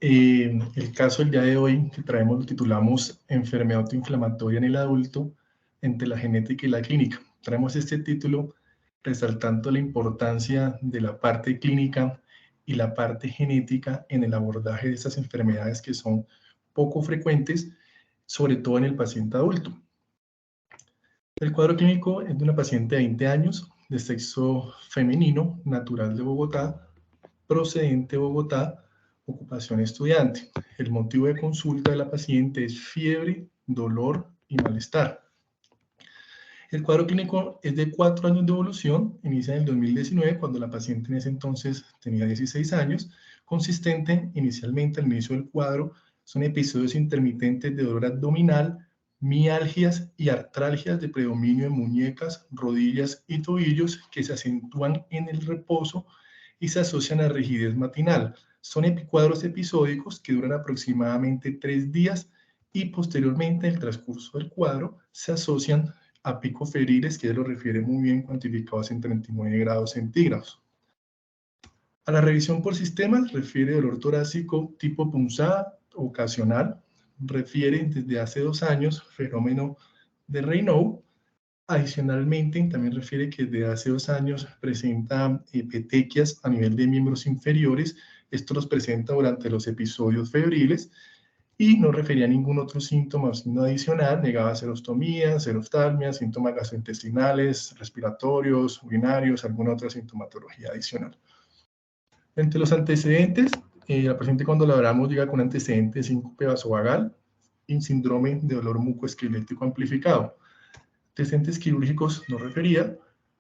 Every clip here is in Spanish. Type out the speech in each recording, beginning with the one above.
El caso del día de hoy que traemos lo titulamos Enfermedad autoinflamatoria en el adulto entre la genética y la clínica. Traemos este título resaltando la importancia de la parte clínica y la parte genética en el abordaje de estas enfermedades que son poco frecuentes, sobre todo en el paciente adulto. El cuadro clínico es de una paciente de 20 años, de sexo femenino, natural de Bogotá, procedente de Bogotá, ocupación estudiante. El motivo de consulta de la paciente es fiebre, dolor y malestar. El cuadro clínico es de 4 años de evolución, inicia en el 2019, cuando la paciente en ese entonces tenía 16 años, consistente inicialmente al inicio del cuadro, son episodios intermitentes de dolor abdominal, mialgias y artralgias de predominio en muñecas, rodillas y tobillos que se acentúan en el reposo y se asocian a rigidez matinal. Son cuadros episódicos que duran aproximadamente 3 días y posteriormente en el transcurso del cuadro se asocian a picos febriles, que lo refiere muy bien, cuantificados en 39 grados centígrados. A la revisión por sistemas refiere dolor torácico tipo punzada ocasional, refiere desde hace 2 años fenómeno de Raynaud. Adicionalmente, también refiere que desde hace 2 años presenta petequias a nivel de miembros inferiores. Esto los presenta durante los episodios febriles y no refería a ningún otro síntoma o signo adicional, negaba serostomía, seroftalmia, síntomas gastrointestinales, respiratorios, urinarios, alguna otra sintomatología adicional. Entre los antecedentes, la paciente cuando la hablamos llega con antecedentes de síncope vasovagal y síndrome de dolor mucoesquelético amplificado. Antecedentes quirúrgicos no refería.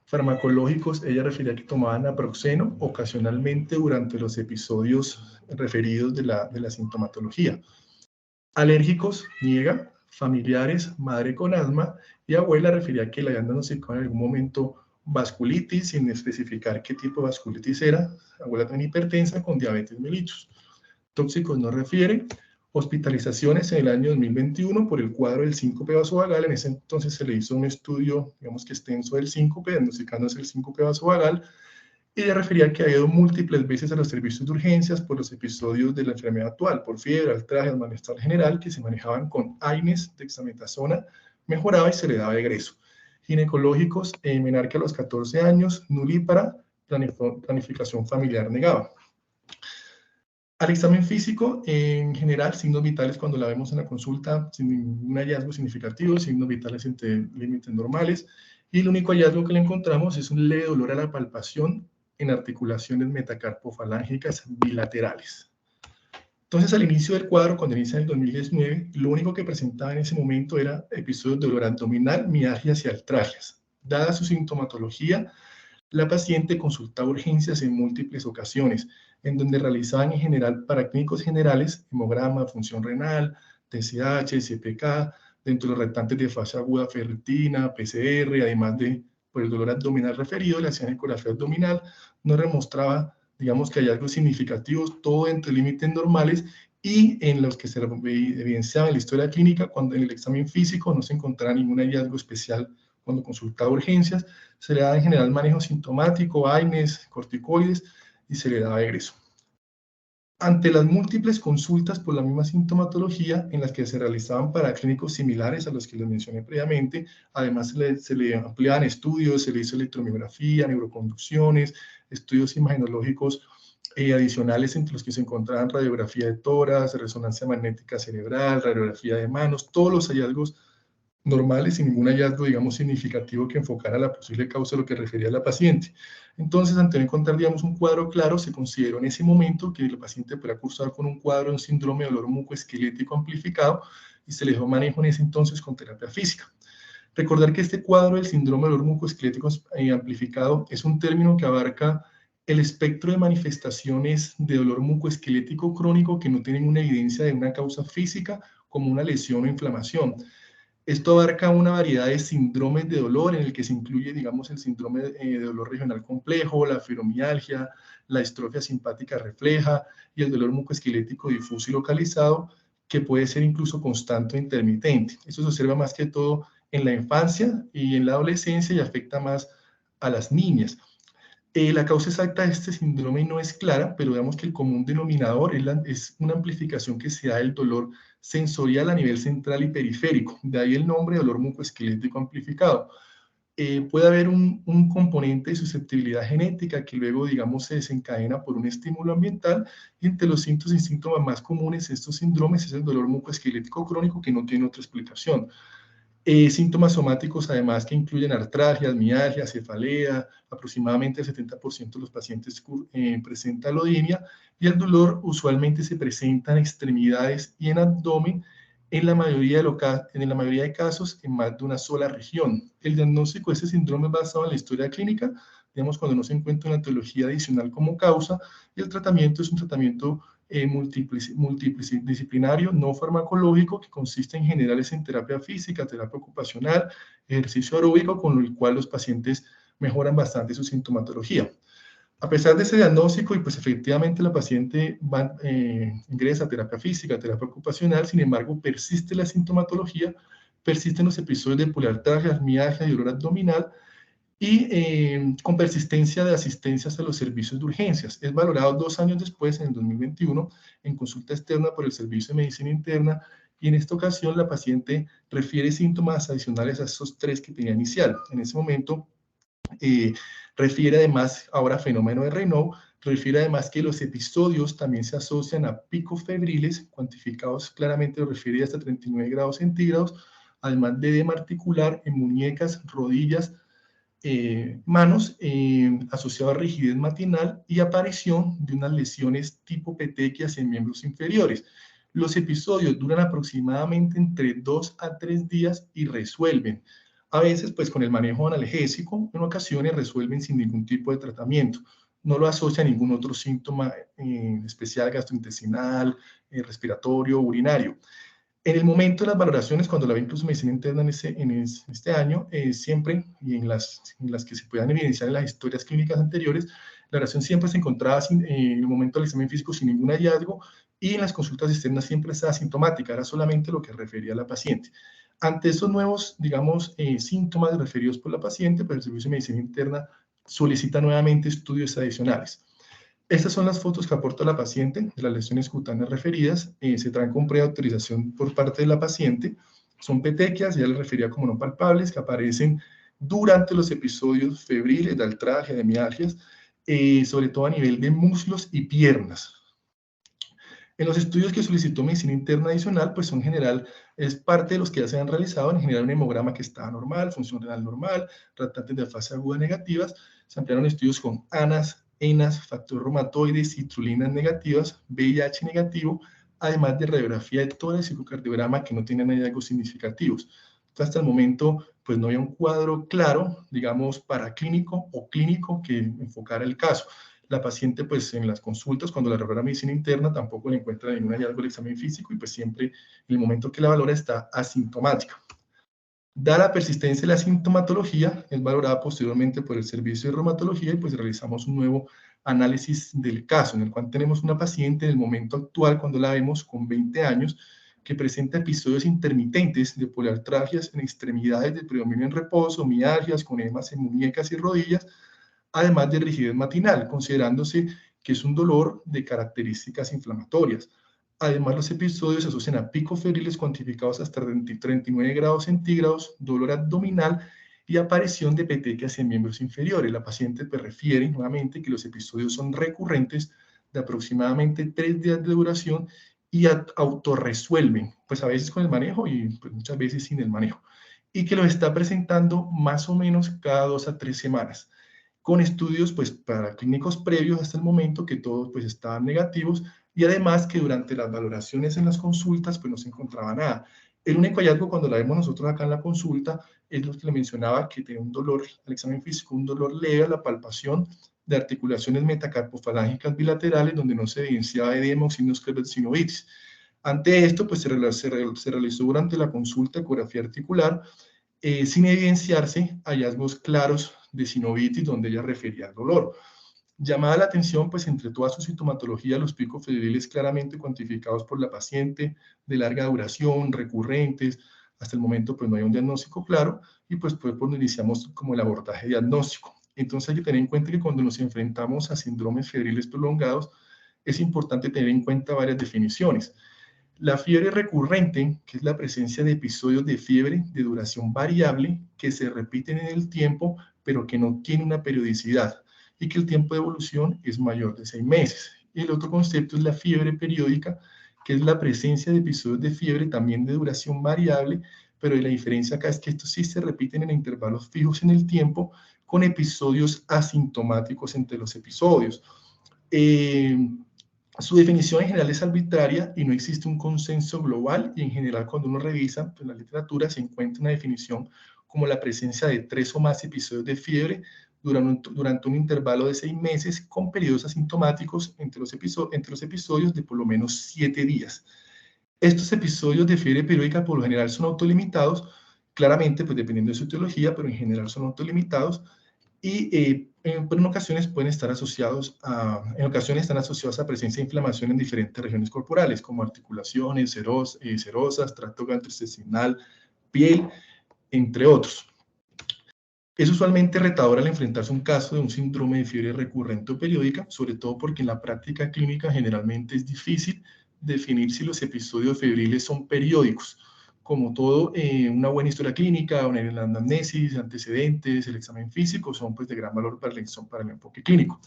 Farmacológicos, ella refería que tomaban naproxeno ocasionalmente durante los episodios referidos de la sintomatología. Alérgicos, niega. Familiares, madre con asma, y abuela refería que le habían diagnosticado en algún momento vasculitis, sin especificar qué tipo de vasculitis era. Abuela también hipertensa con diabetes mellitus. Tóxicos no refiere. Hospitalizaciones en el año 2021 por el cuadro del síncope vasovagal. En ese entonces se le hizo un estudio, digamos que extenso del síncope, diagnosticándose el síncope vasovagal. Y ella refería que había ido múltiples veces a los servicios de urgencias por los episodios de la enfermedad actual, por fiebre, artralgias, malestar general, que se manejaban con AINES, dexametasona, mejoraba y se le daba egreso. Ginecológicos, menarquia a los 14 años, nulípara, planificación familiar negaba. Al examen físico, en general, signos vitales cuando la vemos en la consulta, sin ningún hallazgo significativo, signos vitales entre límites normales, y el único hallazgo que le encontramos es un leve dolor a la palpación en articulaciones metacarpofalángicas bilaterales. Entonces, al inicio del cuadro, cuando inicia en el 2019, lo único que presentaba en ese momento era episodios de dolor abdominal, mialgias y artralgias. Dada su sintomatología, la paciente consultaba urgencias en múltiples ocasiones, en donde realizaban en general para clínicos generales, hemograma, función renal, TSH, CPK, dentro de los restantes de fase aguda ferritina, PCR, además de por el dolor abdominal referido, le hacían ecografía abdominal, no demostraba, digamos que hallazgos significativos, todo entre límites normales, y en los que se evidenciaba en la historia clínica, cuando en el examen físico no se encontraba ningún hallazgo especial cuando consultaba urgencias, se le daba en general manejo sintomático, AINES, corticoides, y se le daba egreso. Ante las múltiples consultas por la misma sintomatología en las que se realizaban para clínicos similares a los que les mencioné previamente, además se le ampliaban estudios, se le hizo electromiografía, neuroconducciones, estudios imagenológicos adicionales entre los que se encontraban radiografía de tórax, resonancia magnética cerebral, radiografía de manos, todos los hallazgos normales, sin ningún hallazgo, digamos, significativo que enfocara la posible causa de lo que refería a la paciente. Entonces, ante no encontrar, digamos, un cuadro claro, se consideró en ese momento que el paciente podría cursar con un cuadro de un síndrome de dolor mucoesquelético amplificado y se le dio manejo en ese entonces con terapia física. Recordar que este cuadro del síndrome de dolor mucoesquelético amplificado es un término que abarca el espectro de manifestaciones de dolor mucoesquelético crónico que no tienen una evidencia de una causa física como una lesión o inflamación. Esto abarca una variedad de síndromes de dolor en el que se incluye, digamos, el síndrome de dolor regional complejo, la fibromialgia, la distrofia simpática refleja y el dolor mucoesquelético difuso y localizado, que puede ser incluso constante o intermitente. Esto se observa más que todo en la infancia y en la adolescencia y afecta más a las niñas. La causa exacta de este síndrome no es clara, pero digamos que el común denominador es una amplificación que se da del dolor sensorial a nivel central y periférico. De ahí el nombre dolor mucoesquelético amplificado. Puede haber un componente de susceptibilidad genética que luego, digamos, se desencadena por un estímulo ambiental, y entre los síntomas y síntomas más comunes de estos síndromes es el dolor mucoesquelético crónico que no tiene otra explicación. Síntomas somáticos, además, que incluyen artralgias, mialgias, cefalea, aproximadamente el 70% de los pacientes presenta alodinia, y el dolor usualmente se presenta en extremidades y en abdomen, en la mayoría de casos en más de una sola región. El diagnóstico de este síndrome es basado en la historia clínica, digamos, cuando no se encuentra una etiología adicional como causa, y el tratamiento es un tratamiento multidisciplinario, no farmacológico, que consiste en generales en terapia física, terapia ocupacional, ejercicio aeróbico, con el cual los pacientes mejoran bastante su sintomatología. A pesar de ese diagnóstico, y pues efectivamente la paciente ingresa a terapia física, terapia ocupacional, sin embargo persiste la sintomatología, persisten los episodios de poliartralgia, mialgia y dolor abdominal, y con persistencia de asistencias a los servicios de urgencias. Es valorado 2 años después, en el 2021, en consulta externa por el Servicio de Medicina Interna, y en esta ocasión la paciente refiere síntomas adicionales a esos 3 que tenía inicial. En ese momento refiere además, ahora fenómeno de Raynaud, refiere además que los episodios también se asocian a picos febriles, cuantificados claramente, lo refiere hasta 39 grados centígrados, además de edema articular en muñecas, rodillas, manos, asociado a rigidez matinal y aparición de unas lesiones tipo petequias en miembros inferiores. Los episodios duran aproximadamente entre 2 a 3 días y resuelven. A veces, pues con el manejo analgésico, en ocasiones resuelven sin ningún tipo de tratamiento. No lo asocia a ningún otro síntoma especial gastrointestinal, respiratorio, urinario. En el momento de las valoraciones, cuando la ve incluso medicina interna en este año, siempre, y en las que se puedan evidenciar en las historias clínicas anteriores, la valoración siempre se encontraba en el momento del examen físico sin ningún hallazgo, y en las consultas externas siempre estaba asintomática, era solamente lo que refería a la paciente. Ante estos nuevos, digamos, síntomas referidos por la paciente, pues el Servicio de Medicina Interna solicita nuevamente estudios adicionales. Estas son las fotos que aporta la paciente de las lesiones cutáneas referidas. Se traen con preautorización por parte de la paciente. Son petequias, ya les refería como no palpables, que aparecen durante los episodios febriles de artralgia, de mialgias, sobre todo a nivel de muslos y piernas. En los estudios que solicitó medicina interna adicional, pues en general es parte de los que ya se han realizado, en general un hemograma que está normal, función renal normal, tratantes de fase aguda negativas. Se ampliaron estudios con ANAS, ENAS, factor reumatoide, citrullinas negativas, VIH negativo, además de radiografía de tórax y ecocardiograma que no tienen hallazgos significativos. Entonces, hasta el momento, pues no había un cuadro claro, digamos, paraclínico o clínico que enfocara el caso. La paciente, pues en las consultas, cuando la valora medicina interna, tampoco le encuentra ningún hallazgo del examen físico, y pues siempre en el momento que la valora está asintomática. Dada la persistencia de la sintomatología, es valorada posteriormente por el servicio de reumatología, y pues realizamos un nuevo análisis del caso, en el cual tenemos una paciente en el momento actual, cuando la vemos, con 20 años, que presenta episodios intermitentes de poliartralgias en extremidades del predominio en reposo, mialgias con edemas en muñecas y rodillas, además de rigidez matinal, considerándose que es un dolor de características inflamatorias. Además, los episodios se asocian a picos febriles cuantificados hasta 39 grados centígrados, dolor abdominal y aparición de petequias en miembros inferiores. La paciente pues, refiere nuevamente que los episodios son recurrentes, de aproximadamente 3 días de duración, y autorresuelven, pues a veces con el manejo y pues, muchas veces sin el manejo, y que lo está presentando más o menos cada 2 a 3 semanas, con estudios pues para clínicos previos hasta el momento que todos pues estaban negativos, y además que durante las valoraciones en las consultas pues no se encontraba nada. El único hallazgo cuando la vemos nosotros acá en la consulta es lo que le mencionaba, que tiene un dolor al examen físico, un dolor leve a la palpación de articulaciones metacarpofalángicas bilaterales donde no se evidenciaba edema o signos de sinovitis. Ante esto pues se realizó durante la consulta ecografía articular, sin evidenciarse hallazgos claros de sinovitis donde ella refería al dolor. Llamada la atención, pues entre toda su sintomatología, los picos febriles claramente cuantificados por la paciente, de larga duración, recurrentes. Hasta el momento, pues no hay un diagnóstico claro, y pues fue cuando iniciamos como el abordaje diagnóstico. Entonces hay que tener en cuenta que cuando nos enfrentamos a síndromes febriles prolongados, es importante tener en cuenta varias definiciones. La fiebre recurrente, que es la presencia de episodios de fiebre de duración variable que se repiten en el tiempo, pero que no tiene una periodicidad y que el tiempo de evolución es mayor de 6 meses. Y el otro concepto es la fiebre periódica, que es la presencia de episodios de fiebre también de duración variable, pero la diferencia acá es que estos sí se repiten en intervalos fijos en el tiempo, con episodios asintomáticos entre los episodios. Su definición en general es arbitraria y no existe un consenso global, y en general cuando uno revisa pues, la literatura se encuentra una definición como la presencia de 3 o más episodios de fiebre durante un intervalo de 6 meses con periodos asintomáticos entre los episodios de por lo menos 7 días. Estos episodios de fiebre periódica por lo general son autolimitados, claramente pues dependiendo de su etiología, pero en general son autolimitados, y en ocasiones pueden estar asociados en ocasiones están asociados a presencia de inflamación en diferentes regiones corporales, como articulaciones, serosas, tracto gastrointestinal, piel, entre otros. Es usualmente retador al enfrentarse a un caso de un síndrome de fiebre recurrente o periódica, sobre todo porque en la práctica clínica generalmente es difícil definir si los episodios febriles son periódicos. Como todo, una buena historia clínica, una anamnesis, antecedentes, el examen físico son pues de gran valor para el enfoque clínico.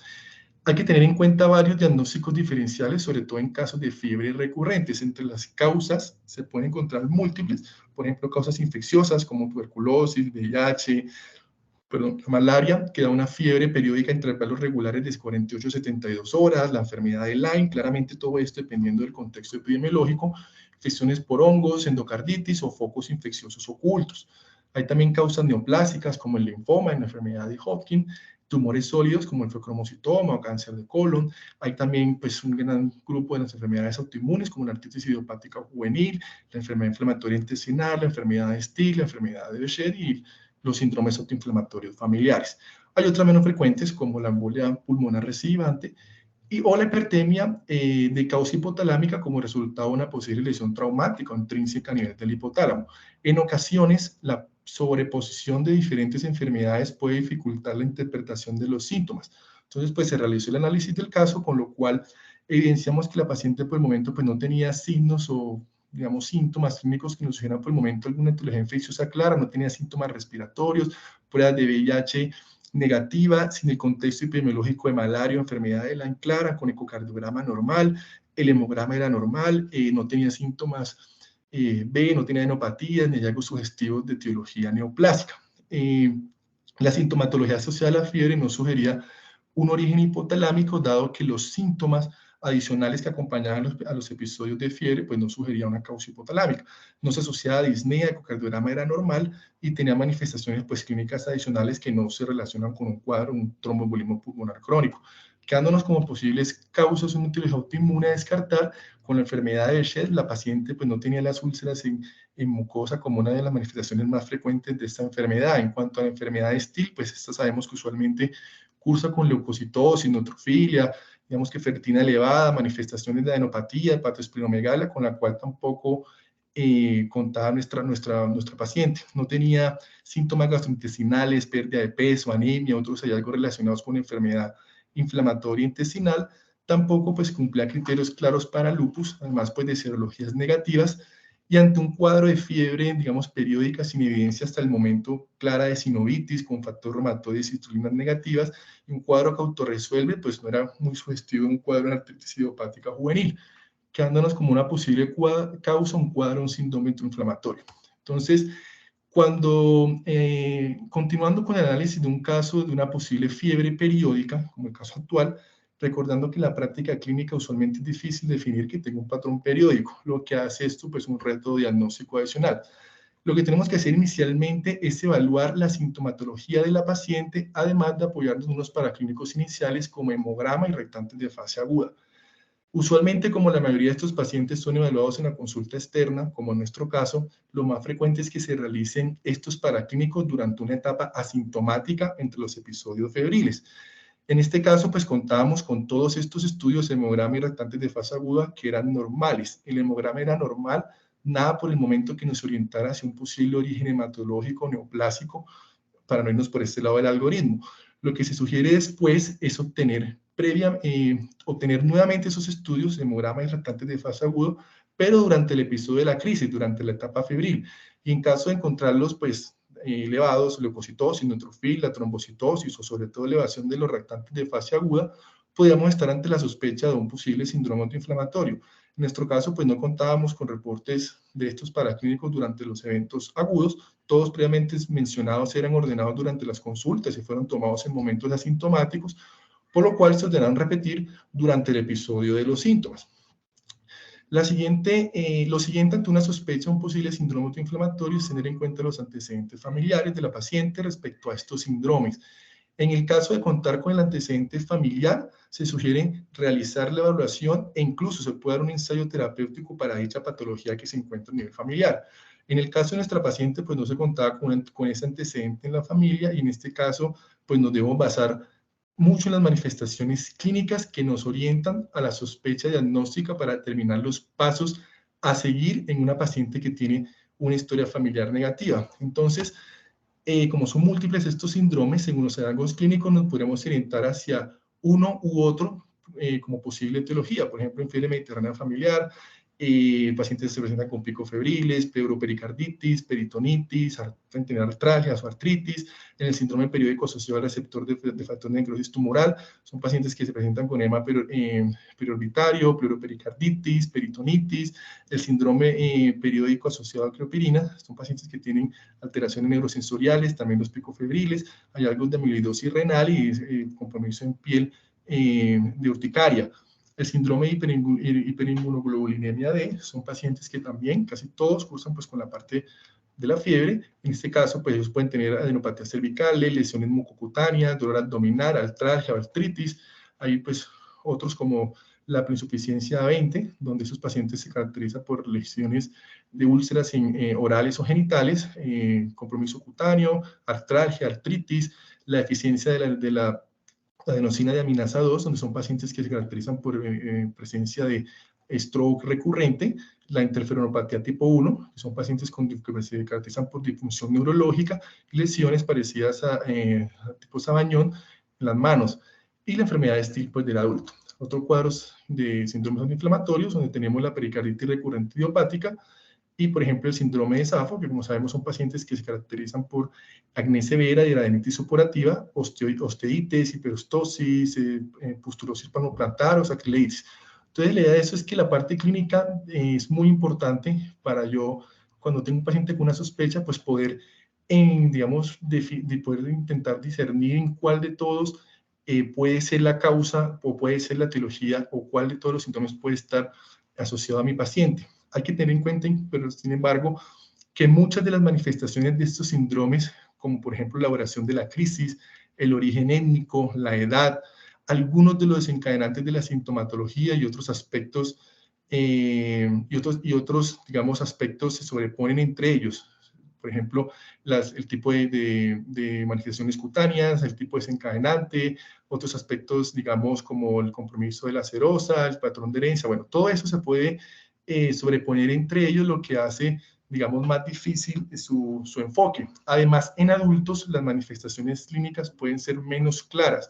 Hay que tener en cuenta varios diagnósticos diferenciales, sobre todo en casos de fiebre recurrentes. Entre las causas se pueden encontrar múltiples, por ejemplo, causas infecciosas como tuberculosis, VIH, la malaria, que da una fiebre periódica entre intervalos regulares de 48 a 72 horas, la enfermedad de Lyme, claramente todo esto dependiendo del contexto epidemiológico, infecciones por hongos, endocarditis o focos infecciosos ocultos. Hay también causas neoplásicas como el linfoma, en la enfermedad de Hodgkin, tumores sólidos como el feocromocitoma o cáncer de colon. Hay también pues, un gran grupo de las enfermedades autoinmunes como la artritis idiopática juvenil, la enfermedad inflamatoria intestinal, la enfermedad de Still, la enfermedad de Behçet y los síndromes autoinflamatorios familiares. Hay otras menos frecuentes como la embolia pulmonar recidivante o la hipertemia de causa hipotalámica como resultado de una posible lesión traumática o intrínseca a nivel del hipotálamo. En ocasiones, la sobreposición de diferentes enfermedades puede dificultar la interpretación de los síntomas. Entonces, pues se realizó el análisis del caso, con lo cual evidenciamos que la paciente por el momento pues no tenía signos o digamos, síntomas clínicos que nos sugieran por el momento alguna etiología infecciosa clara, no tenía síntomas respiratorios, pruebas de VIH negativa, sin el contexto epidemiológico de malaria o enfermedad de Lyme clara, con ecocardiograma normal, el hemograma era normal, no tenía síntomas B, no tenía adenopatías ni hallazgos sugestivos de etiología neoplásica. La sintomatología asociada a la fiebre no sugería un origen hipotalámico, dado que los síntomas adicionales que acompañaban a los episodios de fiebre, pues no sugería una causa hipotalámica. No se asociaba a disnea, el ecocardiograma era normal y tenía manifestaciones pues, clínicas adicionales que no se relacionan con un cuadro, un tromboembolismo pulmonar crónico. Quedándonos como posibles causas una etiología autoinmune a descartar, con la enfermedad de Behçet, la paciente pues, no tenía las úlceras en mucosa como una de las manifestaciones más frecuentes de esta enfermedad. En cuanto a la enfermedad de Still, pues esta sabemos que usualmente cursa con leucocitosis, neutrofilia, digamos que ferritina elevada, manifestaciones de adenopatía, hepatoesplenomegalia, con la cual tampoco contaba nuestra paciente. No tenía síntomas gastrointestinales, pérdida de peso, anemia, otros hallazgos relacionados con enfermedad inflamatoria intestinal. Tampoco pues cumplía criterios claros para lupus, además pues de serologías negativas, y ante un cuadro de fiebre, digamos, periódica, sin evidencia hasta el momento clara de sinovitis, con factor reumatoide y cistrulinas negativas, y un cuadro que autorresuelve, pues no era muy sugestivo de un cuadro de artritis idiopática juvenil, quedándonos como una posible causa, un cuadro, un síndrome inflamatorio. Entonces, continuando con el análisis de un caso de una posible fiebre periódica, como el caso actual, recordando que en la práctica clínica usualmente es difícil definir que tenga un patrón periódico, lo que hace esto pues un reto diagnóstico adicional. Lo que tenemos que hacer inicialmente es evaluar la sintomatología de la paciente, además de apoyarnos en unos paraclínicos iniciales como hemograma y rectantes de fase aguda. Usualmente, como la mayoría de estos pacientes son evaluados en la consulta externa, como en nuestro caso, lo más frecuente es que se realicen estos paraclínicos durante una etapa asintomática entre los episodios febriles. En este caso, pues contábamos con todos estos estudios, hemograma y rectantes de fase aguda, que eran normales. El hemograma era normal, nada por el momento que nos orientara hacia un posible origen hematológico neoplásico, para no irnos por este lado del algoritmo. Lo que se sugiere después es obtener nuevamente esos estudios, hemograma y reactantes de fase agudo, pero durante el episodio de la crisis, durante la etapa febril. Y en caso de encontrarlos, pues, elevados, leucocitosis, neutrofil, trombocitosis o sobre todo elevación de los reactantes de fase aguda, podríamos estar ante la sospecha de un posible síndrome autoinflamatorio. En nuestro caso, pues no contábamos con reportes de estos paraclínicos durante los eventos agudos. Todos previamente mencionados eran ordenados durante las consultas y fueron tomados en momentos asintomáticos, por lo cual se ordenaron repetir durante el episodio de los síntomas. Lo siguiente ante una sospecha de un posible síndrome autoinflamatorio es tener en cuenta los antecedentes familiares de la paciente respecto a estos síndromes. En el caso de contar con el antecedente familiar, se sugiere realizar la evaluación e incluso se puede dar un ensayo terapéutico para dicha patología que se encuentra a nivel familiar. En el caso de nuestra paciente, pues no se contaba con ese antecedente en la familia y en este caso, pues nos debemos basar mucho en las manifestaciones clínicas que nos orientan a la sospecha diagnóstica para determinar los pasos a seguir en una paciente que tiene una historia familiar negativa. Entonces, como son múltiples estos síndromes, según los hallazgos clínicos nos podríamos orientar hacia uno u otro como posible etiología. Por ejemplo, en fiebre mediterránea familiar, pacientes que se presentan con picos febriles, pleuropericarditis, peritonitis, tener artralgias o artritis, en el síndrome periódico asociado al receptor de factor de necrosis tumoral, son pacientes que se presentan con edema periorbitario, pleuropericarditis, peritonitis, el síndrome periódico asociado a creopirina, son pacientes que tienen alteraciones neurosensoriales, también los picos febriles, hay algo de amiloidosis renal y compromiso en piel de urticaria. El síndrome de hiperinmunoglobulinemia D son pacientes que también, casi todos, cursan pues con la parte de la fiebre. En este caso, pues ellos pueden tener adenopatías cervicales, lesiones mucocutáneas, dolor abdominal, artralgia, artritis. Hay pues otros como la insuficiencia 20, donde esos pacientes se caracterizan por lesiones de úlceras orales o genitales, compromiso cutáneo, artralgia, artritis, la deficiencia de la adenosina de aminasa 2, donde son pacientes que se caracterizan por presencia de stroke recurrente, la interferonopatía tipo 1, que son pacientes que se caracterizan por disfunción neurológica y lesiones parecidas a tipo Sabañón en las manos, y la enfermedad de Still pues, del adulto. Otros cuadros de síndromes inflamatorios, donde tenemos la pericarditis recurrente idiopática, y, por ejemplo, el síndrome de SAFO, que como sabemos son pacientes que se caracterizan por acné severa, hidradenitis supurativa, osteitis, hiperostosis, pustulosis palmoplantar o sacroileitis. Entonces, la idea de eso es que la parte clínica es muy importante para yo, cuando tengo un paciente con una sospecha, pues poder, digamos, poder intentar discernir en cuál de todos puede ser la causa o puede ser la etiología o cuál de todos los síntomas puede estar asociado a mi paciente. Hay que tener en cuenta, pero sin embargo, que muchas de las manifestaciones de estos síndromes, como por ejemplo la duración de la crisis, el origen étnico, la edad, algunos de los desencadenantes de la sintomatología y otros aspectos, digamos, aspectos se sobreponen entre ellos. Por ejemplo, el tipo de manifestaciones cutáneas, el tipo desencadenante, otros aspectos, digamos, como el compromiso de la serosa, el patrón de herencia. Bueno, todo eso se puede sobreponer entre ellos, lo que hace, digamos, más difícil su enfoque. Además, en adultos las manifestaciones clínicas pueden ser menos claras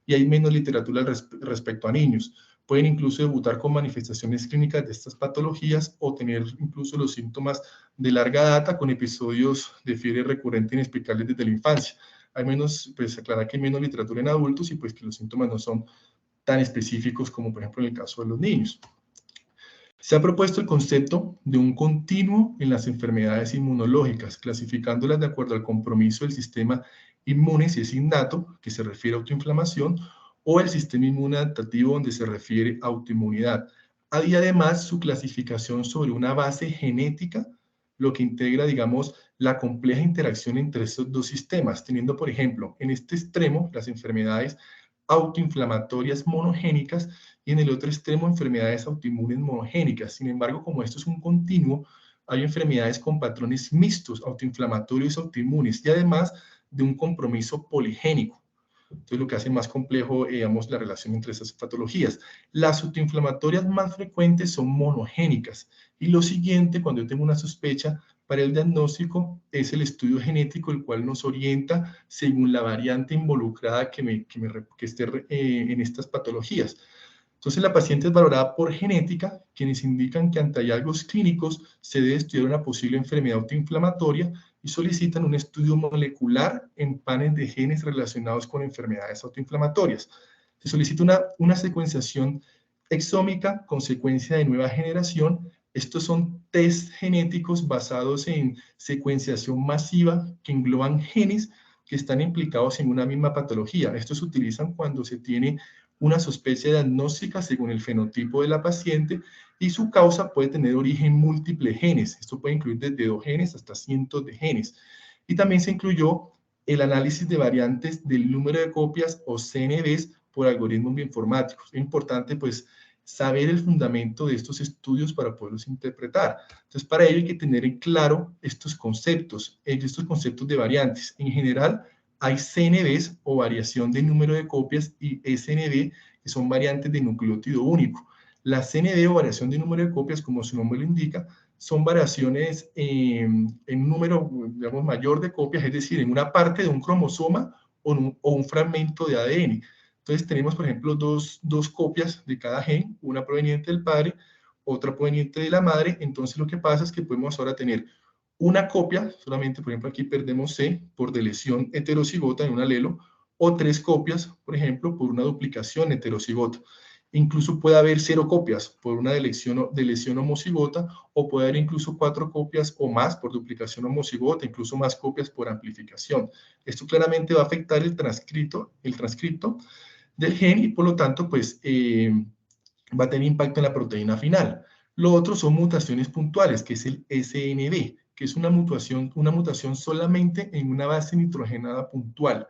y hay menos literatura respecto a niños. Pueden incluso debutar con manifestaciones clínicas de estas patologías o tener incluso los síntomas de larga data con episodios de fiebre recurrente inexplicables desde la infancia. Hay menos, pues aclarar que hay menos literatura en adultos y pues que los síntomas no son tan específicos como por ejemplo en el caso de los niños. Se ha propuesto el concepto de un continuo en las enfermedades inmunológicas, clasificándolas de acuerdo al compromiso del sistema inmune, si es innato, que se refiere a autoinflamación, o el sistema inmune adaptativo, donde se refiere a autoinmunidad. Hay además su clasificación sobre una base genética, lo que integra, digamos, la compleja interacción entre estos dos sistemas, teniendo, por ejemplo, en este extremo las enfermedades autoinflamatorias monogénicas y en el otro extremo enfermedades autoinmunes monogénicas. Sin embargo, como esto es un continuo, hay enfermedades con patrones mixtos, autoinflamatorios y autoinmunes, y además de un compromiso poligénico. Entonces, lo que hace más complejo, digamos, la relación entre esas patologías. Las autoinflamatorias más frecuentes son monogénicas. Y lo siguiente, cuando yo tengo una sospecha, para el diagnóstico es el estudio genético, el cual nos orienta según la variante involucrada que esté en estas patologías. Entonces, la paciente es valorada por genética, quienes indican que ante hallazgos clínicos se debe estudiar una posible enfermedad autoinflamatoria y solicitan un estudio molecular en paneles de genes relacionados con enfermedades autoinflamatorias. Se solicita una secuenciación exómica con secuencia de nueva generación. Estos son test genéticos basados en secuenciación masiva que engloban genes que están implicados en una misma patología. Estos se utilizan cuando se tiene una sospecha diagnóstica según el fenotipo de la paciente y su causa puede tener origen múltiple genes. Esto puede incluir desde 2 genes hasta cientos de genes. Y también se incluyó el análisis de variantes del número de copias o CNVs por algoritmos bioinformáticos. Es importante, pues, saber el fundamento de estos estudios para poderlos interpretar. Entonces, para ello hay que tener en claro estos conceptos de variantes. En general, hay CNVs o variación de número de copias y SNV, que son variantes de nucleótido único. La CNV o variación de número de copias, como su nombre lo indica, son variaciones en un número, digamos, mayor de copias, es decir, en una parte de un cromosoma o un fragmento de ADN. Entonces tenemos, por ejemplo, dos copias de cada gen, una proveniente del padre, otra proveniente de la madre. Entonces lo que pasa es que podemos ahora tener una copia, solamente, por ejemplo, aquí perdemos C por deleción heterocigota en un alelo, o 3 copias, por ejemplo, por una duplicación heterocigota. Incluso puede haber 0 copias por una lesión homocigota, o puede haber incluso 4 copias o más por duplicación homocigota, incluso más copias por amplificación. Esto claramente va a afectar el transcripto del gen y por lo tanto, pues, va a tener impacto en la proteína final. Lo otro son mutaciones puntuales, que es el SNV, que es una mutación solamente en una base nitrogenada puntual.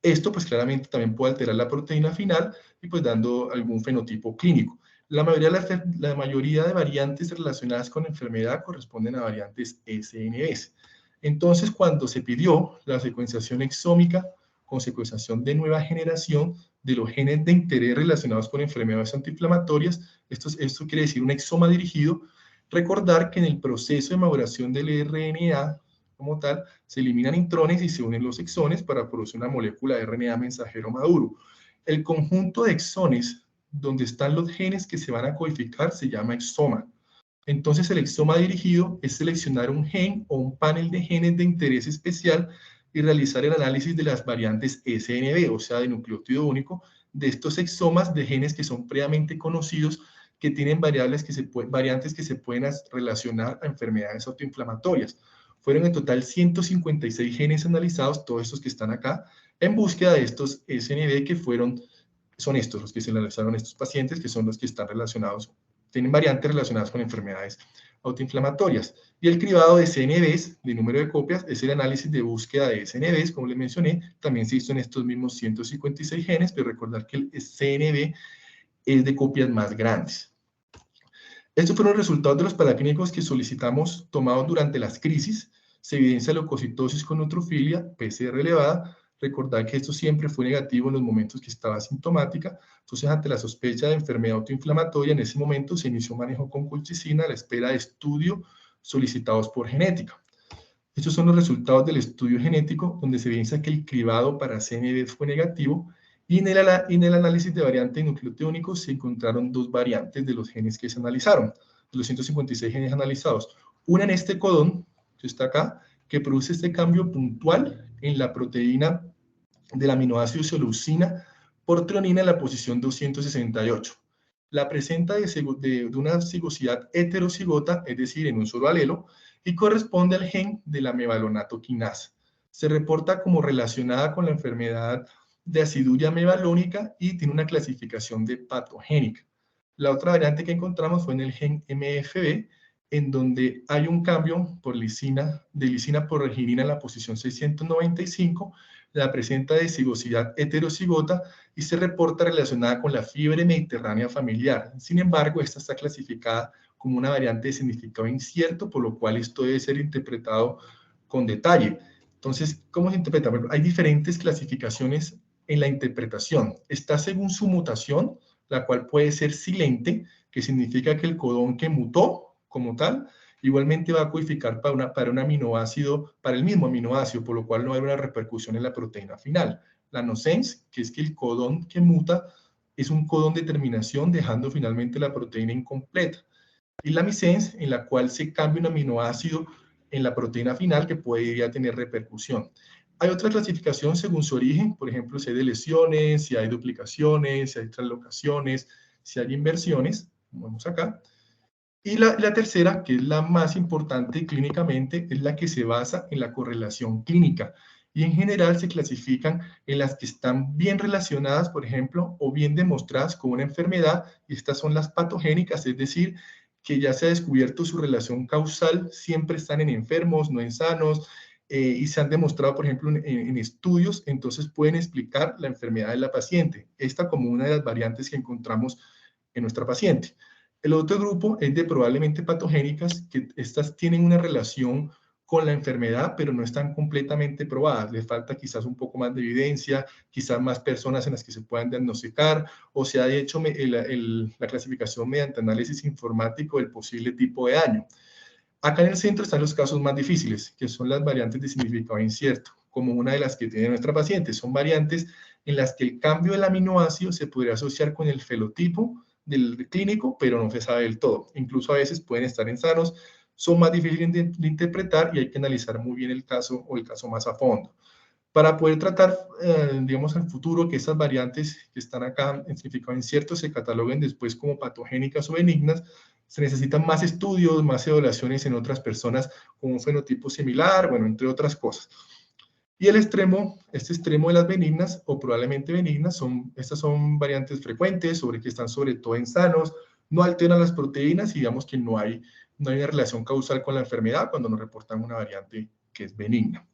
Esto, pues, claramente también puede alterar la proteína final y, pues, dando algún fenotipo clínico. La mayoría de variantes relacionadas con enfermedad corresponden a variantes SNVs. Entonces, cuando se pidió la secuenciación exómica con secuenciación de nueva generación de los genes de interés relacionados con enfermedades antiinflamatorias, esto quiere decir un exoma dirigido, recordar que en el proceso de maduración del RNA como tal, se eliminan intrones y se unen los exones para producir una molécula de RNA mensajero maduro. El conjunto de exones donde están los genes que se van a codificar se llama exoma. Entonces, el exoma dirigido es seleccionar un gen o un panel de genes de interés especial y realizar el análisis de las variantes SNV, o sea, de nucleótido único, de estos exomas de genes que son previamente conocidos, que tienen variantes que se pueden relacionar a enfermedades autoinflamatorias. Fueron en total 156 genes analizados, todos estos que están acá, en búsqueda de estos SNV que son estos, los que se analizaron estos pacientes, que son los que están relacionados, tienen variantes relacionadas con enfermedades autoinflamatorias. Y el cribado de CNVs, de número de copias, es el análisis de búsqueda de SNVs, como les mencioné, también se hizo en estos mismos 156 genes, pero recordar que el CNV es de copias más grandes. Estos fueron los resultados de los paraclínicos que solicitamos tomados durante las crisis. Se evidencia leucocitosis con neutrofilia, PCR elevada. Recordar que esto siempre fue negativo en los momentos que estaba asintomática. Entonces, ante la sospecha de enfermedad autoinflamatoria, en ese momento se inició manejo con colchicina a la espera de estudio solicitados por genética. Estos son los resultados del estudio genético, donde se evidencia que el cribado para CNV fue negativo, y en el análisis de variante nucleótido único se encontraron 2 variantes de los genes que se analizaron, de los 156 genes analizados. Una en este codón, que está acá, que produce este cambio puntual en la proteína del aminoácido isoleucina por treonina en la posición 268. La presenta de una cigosidad heterocigota, es decir, en un solo alelo, y corresponde al gen de la mevalonate quinasa. Se reporta como relacionada con la enfermedad de aciduria mevalónica y tiene una clasificación de patogénica. La otra variante que encontramos fue en el gen MFB, en donde hay un cambio de lisina por arginina en la posición 695, la presenta de cigosidad heterocigota y se reporta relacionada con la fiebre mediterránea familiar. Sin embargo, esta está clasificada como una variante de significado incierto, por lo cual esto debe ser interpretado con detalle. Entonces, ¿cómo se interpreta? Bueno, hay diferentes clasificaciones en la interpretación. Está según su mutación, la cual puede ser silente, que significa que el codón que mutó como tal Igualmente va a codificar para un aminoácido, para el mismo aminoácido, por lo cual no hay una repercusión en la proteína final. La no-sense, que es que el codón que muta es un codón de terminación, dejando finalmente la proteína incompleta. Y la missense, en la cual se cambia un aminoácido en la proteína final que podría tener repercusión. Hay otra clasificación según su origen, por ejemplo, si hay de lesiones, si hay duplicaciones, si hay translocaciones, si hay inversiones, como vemos acá. Y la tercera, que es la más importante clínicamente, es la que se basa en la correlación clínica. Y en general se clasifican en las que están bien relacionadas, por ejemplo, o bien demostradas con una enfermedad, y estas son las patogénicas, es decir, que ya se ha descubierto su relación causal, siempre están en enfermos, no en sanos, y se han demostrado, por ejemplo, en estudios, entonces pueden explicar la enfermedad de la paciente. Esta como una de las variantes que encontramos en nuestra paciente. El otro grupo es de probablemente patogénicas, que estas tienen una relación con la enfermedad, pero no están completamente probadas. Les falta quizás un poco más de evidencia, quizás más personas en las que se puedan diagnosticar, o se ha hecho la clasificación mediante análisis informático del posible tipo de daño. Acá en el centro están los casos más difíciles, que son las variantes de significado incierto, como una de las que tiene nuestra paciente. Son variantes en las que el cambio del aminoácido se podría asociar con el fenotipo del clínico, pero no se sabe del todo. Incluso a veces pueden estar en sanos, son más difíciles de interpretar y hay que analizar muy bien el caso o el caso más a fondo. Para poder tratar, digamos, en el futuro que estas variantes que están acá en significado incierto se cataloguen después como patogénicas o benignas, se necesitan más estudios, más evaluaciones en otras personas con un fenotipo similar, bueno, entre otras cosas. Y el extremo, este extremo de las benignas o probablemente benignas, estas son variantes frecuentes, sobre que están sobre todo en sanos, no alteran las proteínas y digamos que no hay una relación causal con la enfermedad cuando nos reportan una variante que es benigna.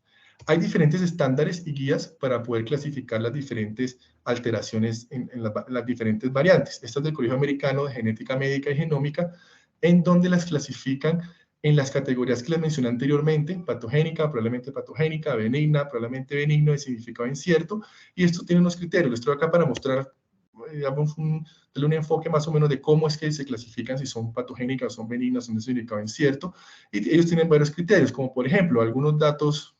Hay diferentes estándares y guías para poder clasificar las diferentes alteraciones en las diferentes variantes. Estas del Colegio Americano de Genética Médica y Genómica, en donde las clasifican en las categorías que les mencioné anteriormente: patogénica, probablemente patogénica, benigna, probablemente benigno, de significado incierto, y esto tiene unos criterios. Les estoy acá para mostrar, digamos, darle un enfoque más o menos de cómo es que se clasifican, si son patogénicas, son benignas, son de significado incierto, y ellos tienen varios criterios, como por ejemplo, algunos datos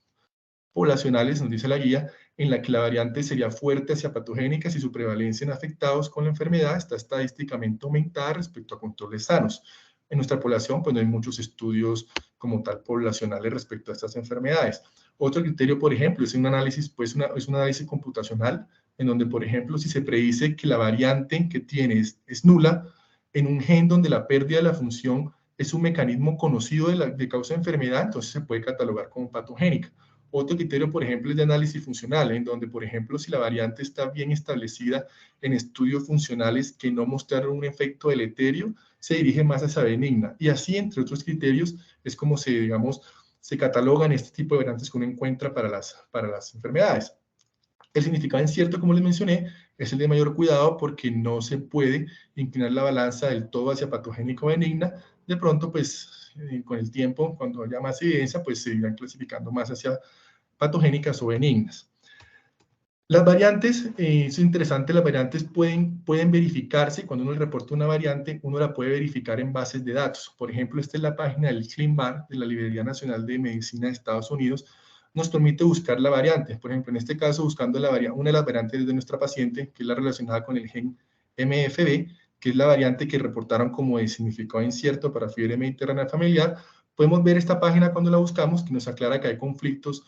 poblacionales, nos dice la guía, en la que la variante sería fuerte hacia patogénicas y su prevalencia en afectados con la enfermedad está estadísticamente aumentada respecto a controles sanos. En nuestra población, pues no hay muchos estudios como tal poblacionales respecto a estas enfermedades. Otro criterio, por ejemplo, es un análisis, pues es un análisis computacional, en donde, por ejemplo, si se predice que la variante que tienes es nula en un gen donde la pérdida de la función es un mecanismo conocido de causa de enfermedad, entonces se puede catalogar como patogénica. Otro criterio, por ejemplo, es de análisis funcional, en donde, por ejemplo, si la variante está bien establecida en estudios funcionales que no mostraron un efecto deleterio, se dirige más a esa benigna. Y así, entre otros criterios, es como se, digamos, se catalogan este tipo de variantes que uno encuentra para las enfermedades. El significado incierto, como les mencioné, es el de mayor cuidado porque no se puede inclinar la balanza del todo hacia patogénico o benigna. De pronto, pues, con el tiempo, cuando haya más evidencia, pues se irán clasificando más hacia patogénicas o benignas. Las variantes, es interesante, las variantes pueden verificarse. Cuando uno reporta una variante, uno la puede verificar en bases de datos. Por ejemplo, esta es la página del ClinVar, de la Librería Nacional de Medicina de Estados Unidos. Nos permite buscar la variante. Por ejemplo, en este caso, buscando una de las variantes de nuestra paciente, que es la relacionada con el gen MFB, que es la variante que reportaron como de significado incierto para fiebre mediterránea familiar. Podemos ver esta página cuando la buscamos, que nos aclara que hay conflictos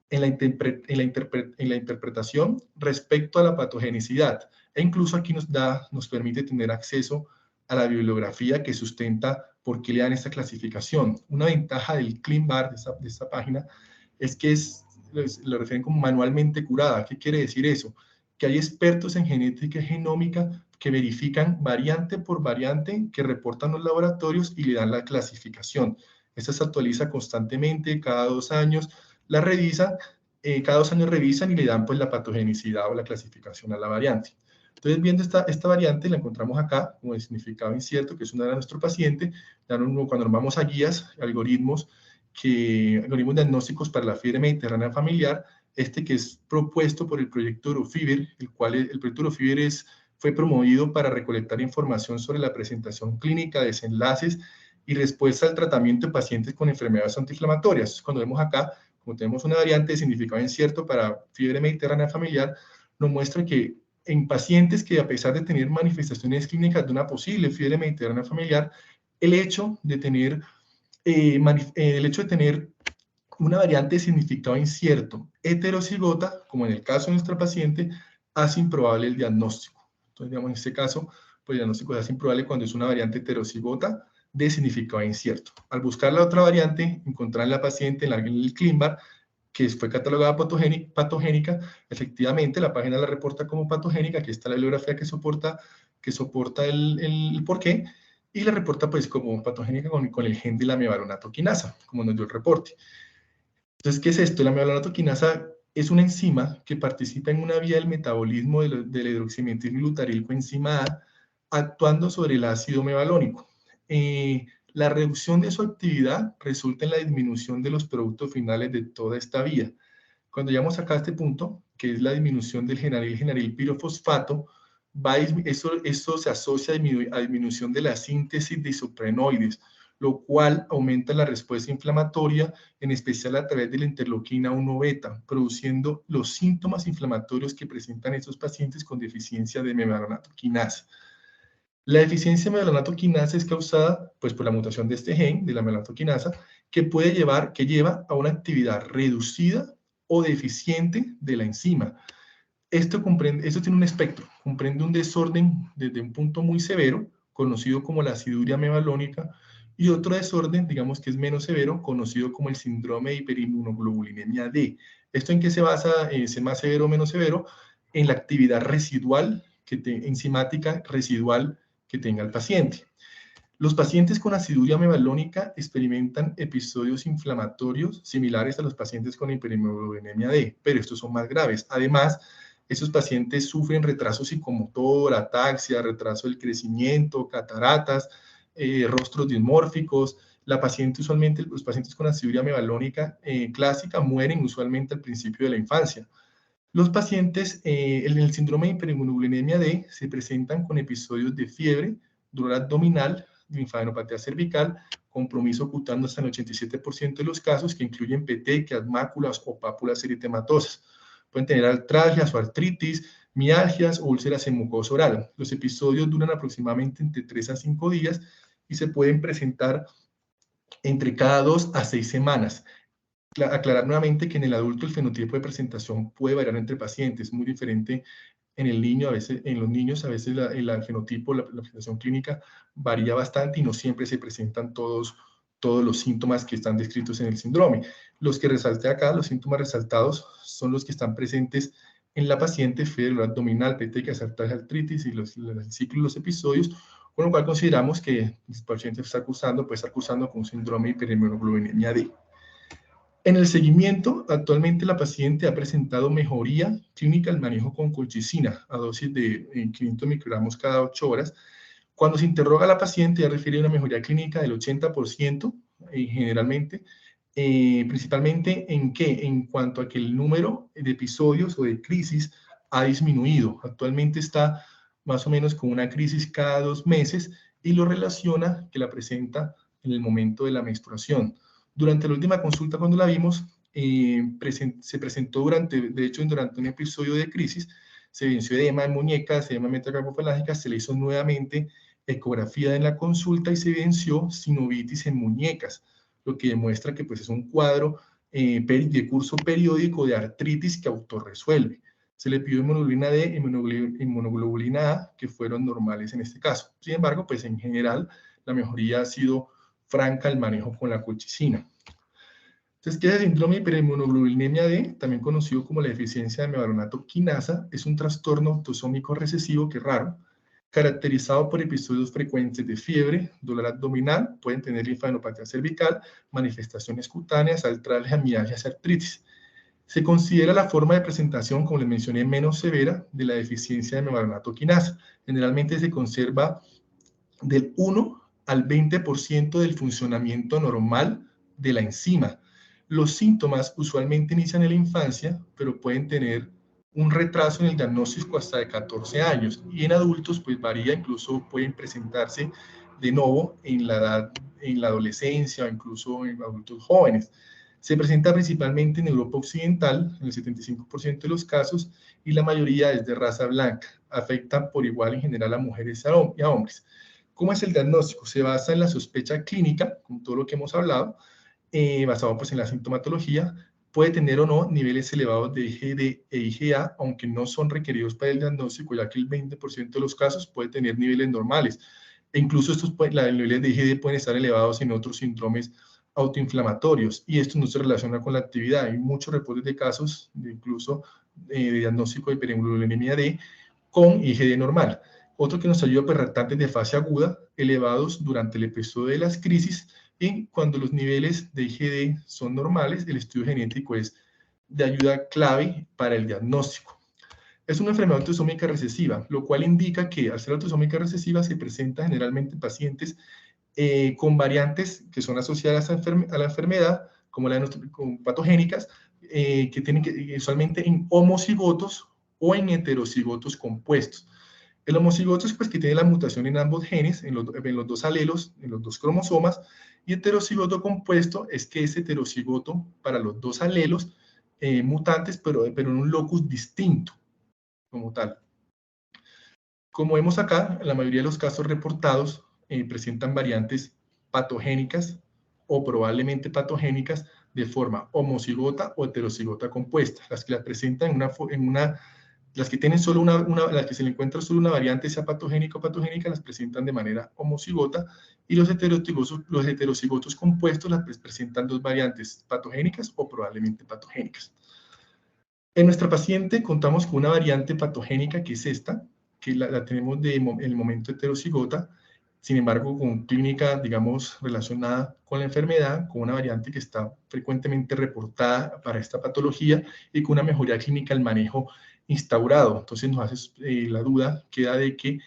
en la interpretación respecto a la patogenicidad. E incluso aquí nos permite tener acceso a la bibliografía que sustenta por qué le dan esta clasificación. Una ventaja del ClinVar, de esta página, es que lo refieren como manualmente curada. ¿Qué quiere decir eso? Que hay expertos en genética y genómica que verifican variante por variante, que reportan los laboratorios y le dan la clasificación. Esta se actualiza constantemente, cada 2 años, la revisan, cada 2 años revisan y le dan pues la patogenicidad o la clasificación a la variante. Entonces, viendo esta variante, la encontramos acá como de significado incierto, que es una de nuestro paciente. Cuando nos vamos a guías, algoritmos diagnósticos para la fiebre mediterránea familiar, este que es propuesto por el proyecto Eurofiber, el proyecto Eurofiber fue promovido para recolectar información sobre la presentación clínica, desenlaces y respuesta al tratamiento de pacientes con enfermedades antiinflamatorias. Cuando vemos acá, como tenemos una variante de significado incierto para fiebre mediterránea familiar, nos muestra que en pacientes que a pesar de tener manifestaciones clínicas de una posible fiebre mediterránea familiar, el hecho de tener una variante de significado incierto heterocigota, como en el caso de nuestra paciente, hace improbable el diagnóstico. Entonces, digamos, en este caso, pues el diagnóstico se hace improbable cuando es una variante heterocigota de significado incierto. Al buscar la otra variante, encontrar en la paciente en el ClinVar, que fue catalogada patogénica, efectivamente la página la reporta como patogénica, aquí está la bibliografía que soporta el porqué, y la reporta pues como patogénica con el gen de la mevalonatoquinasa, como nos dio el reporte. Entonces, ¿qué es esto? La mevalonatoquinasa es una enzima que participa en una vía del metabolismo del hidroximetilglutaril coenzima A, actuando sobre el ácido mevalónico. La reducción de su actividad resulta en la disminución de los productos finales de toda esta vía. Cuando llegamos acá a este punto, que es la disminución del genaril pirofosfato, esto se asocia a disminución de la síntesis de isoprenoides, lo cual aumenta la respuesta inflamatoria, en especial a través de la interleuquina 1 beta, produciendo los síntomas inflamatorios que presentan estos pacientes con deficiencia de mevalonatoquinasa. La deficiencia de mevalonatoquinasa es causada pues, por la mutación de este gen, de la mevalonatoquinasa, que lleva a una actividad reducida o deficiente de la enzima. Esto tiene un espectro, comprende un desorden desde un punto muy severo, conocido como la aciduria mevalónica, y otro desorden, digamos que es menos severo, conocido como el síndrome de hiperinmunoglobulinemia D. ¿Esto en qué se basa? ¿Es más severo o menos severo? En la actividad residual, enzimática residual que tenga el paciente. Los pacientes con aciduria mevalónica experimentan episodios inflamatorios similares a los pacientes con hiperinmunoglobulina D, pero estos son más graves. Además, estos pacientes sufren retraso psicomotor, ataxia, retraso del crecimiento, cataratas, rostros dismórficos. Los pacientes con aciduria mevalónica clásica mueren usualmente al principio de la infancia. Los pacientes en el síndrome de hiperinmunoglobulina D se presentan con episodios de fiebre, dolor abdominal, linfadenopatía cervical, compromiso cutáneo hasta el 87% de los casos, que incluyen petequias, máculas o pápulas eritematosas. Pueden tener artralgias o artritis, mialgias o úlceras en mucosa oral. Los episodios duran aproximadamente entre 3 a 5 días y se pueden presentar entre cada 2 a 6 semanas. Aclarar nuevamente que en el adulto el fenotipo de presentación puede variar entre pacientes, muy diferente en el niño, a veces en los niños a veces el fenotipo, la presentación clínica varía bastante y no siempre se presentan todos los síntomas que están descritos en el síndrome. Los que resalté acá, los síntomas resaltados, son los que están presentes en la paciente: fiebre abdominal, petequias, artritis y el ciclo y los episodios, con lo cual consideramos que el paciente puede estar cursando con un síndrome de hiperinmunoglobulina D. En el seguimiento, actualmente la paciente ha presentado mejoría clínica al manejo con colchicina a dosis de 500 microgramos cada 8 horas. Cuando se interroga a la paciente, ya refiere a una mejoría clínica del 80%, generalmente, principalmente en cuanto a que el número de episodios o de crisis ha disminuido. Actualmente está más o menos con una crisis cada 2 meses y lo relaciona que la presenta en el momento de la menstruación. Durante la última consulta, cuando la vimos, se presentó durante un episodio de crisis, se evidenció edema en muñecas, edema metacarpofalágica, se le hizo nuevamente ecografía en la consulta y se evidenció sinovitis en muñecas, lo que demuestra que pues, es un cuadro de curso periódico de artritis que autorresuelve. Se le pidió inmunoglobulina D y inmunoglobulina A, que fueron normales en este caso. Sin embargo, pues en general, la mejoría ha sido franca el manejo con la colchicina. Entonces, ¿qué es el síndrome de hiperinmunoglobulinemia D? También conocido como la deficiencia de mevalonatoquinasa. Es un trastorno autosómico recesivo, que es raro, caracterizado por episodios frecuentes de fiebre, dolor abdominal, pueden tener linfadenopatía cervical, manifestaciones cutáneas, artralgia, mialgias y artritis. Se considera la forma de presentación, como les mencioné, menos severa de la deficiencia de mevalonatoquinasa. Generalmente se conserva del 1 al 20% del funcionamiento normal de la enzima. Los síntomas usualmente inician en la infancia, pero pueden tener un retraso en el diagnóstico hasta de 14 años. Y en adultos, pues varía, incluso pueden presentarse de novo en la adolescencia o incluso en adultos jóvenes. Se presenta principalmente en Europa Occidental, en el 75% de los casos, y la mayoría es de raza blanca. Afecta por igual en general a mujeres y a hombres. ¿Cómo es el diagnóstico? Se basa en la sospecha clínica, con todo lo que hemos hablado, basado pues en la sintomatología. Puede tener o no niveles elevados de IgD e IgA, aunque no son requeridos para el diagnóstico, ya que el 20% de los casos puede tener niveles normales. E incluso los niveles de IgD pueden estar elevados en otros síndromes autoinflamatorios, y esto no se relaciona con la actividad. Hay muchos reportes de casos, incluso de diagnóstico de hiperhemoglobinemia D con IgD normal. Otro que nos ayuda, pues, reactantes de fase aguda elevados durante el episodio de las crisis, y cuando los niveles de IgD son normales, el estudio genético es de ayuda clave para el diagnóstico. Es una enfermedad autosómica recesiva, lo cual indica que al ser autosómica recesiva se presenta generalmente en pacientes con variantes que son asociadas a la enfermedad, como las patogénicas, que tienen usualmente en homocigotos o en heterocigotos compuestos. El homocigoto es, pues, que tiene la mutación en ambos genes, en los dos alelos, en los dos cromosomas, y heterocigoto compuesto es que es heterocigoto para los dos alelos mutantes, pero en un locus distinto, como tal. Como vemos acá, la mayoría de los casos reportados presentan variantes patogénicas o probablemente patogénicas de forma homocigota o heterocigota compuesta. Las que la presentan las que tienen solo las que se le encuentra solo una variante, sea patogénica o patogénica, las presentan de manera homocigota, y los heterocigotos compuestos las presentan dos variantes patogénicas o probablemente patogénicas. En nuestra paciente contamos con una variante patogénica que es esta, que la tenemos en el momento heterocigota, sin embargo, con clínica, digamos, relacionada con la enfermedad, con una variante que está frecuentemente reportada para esta patología y con una mejoría clínica al manejo instaurado. Entonces nos hace la duda, queda de que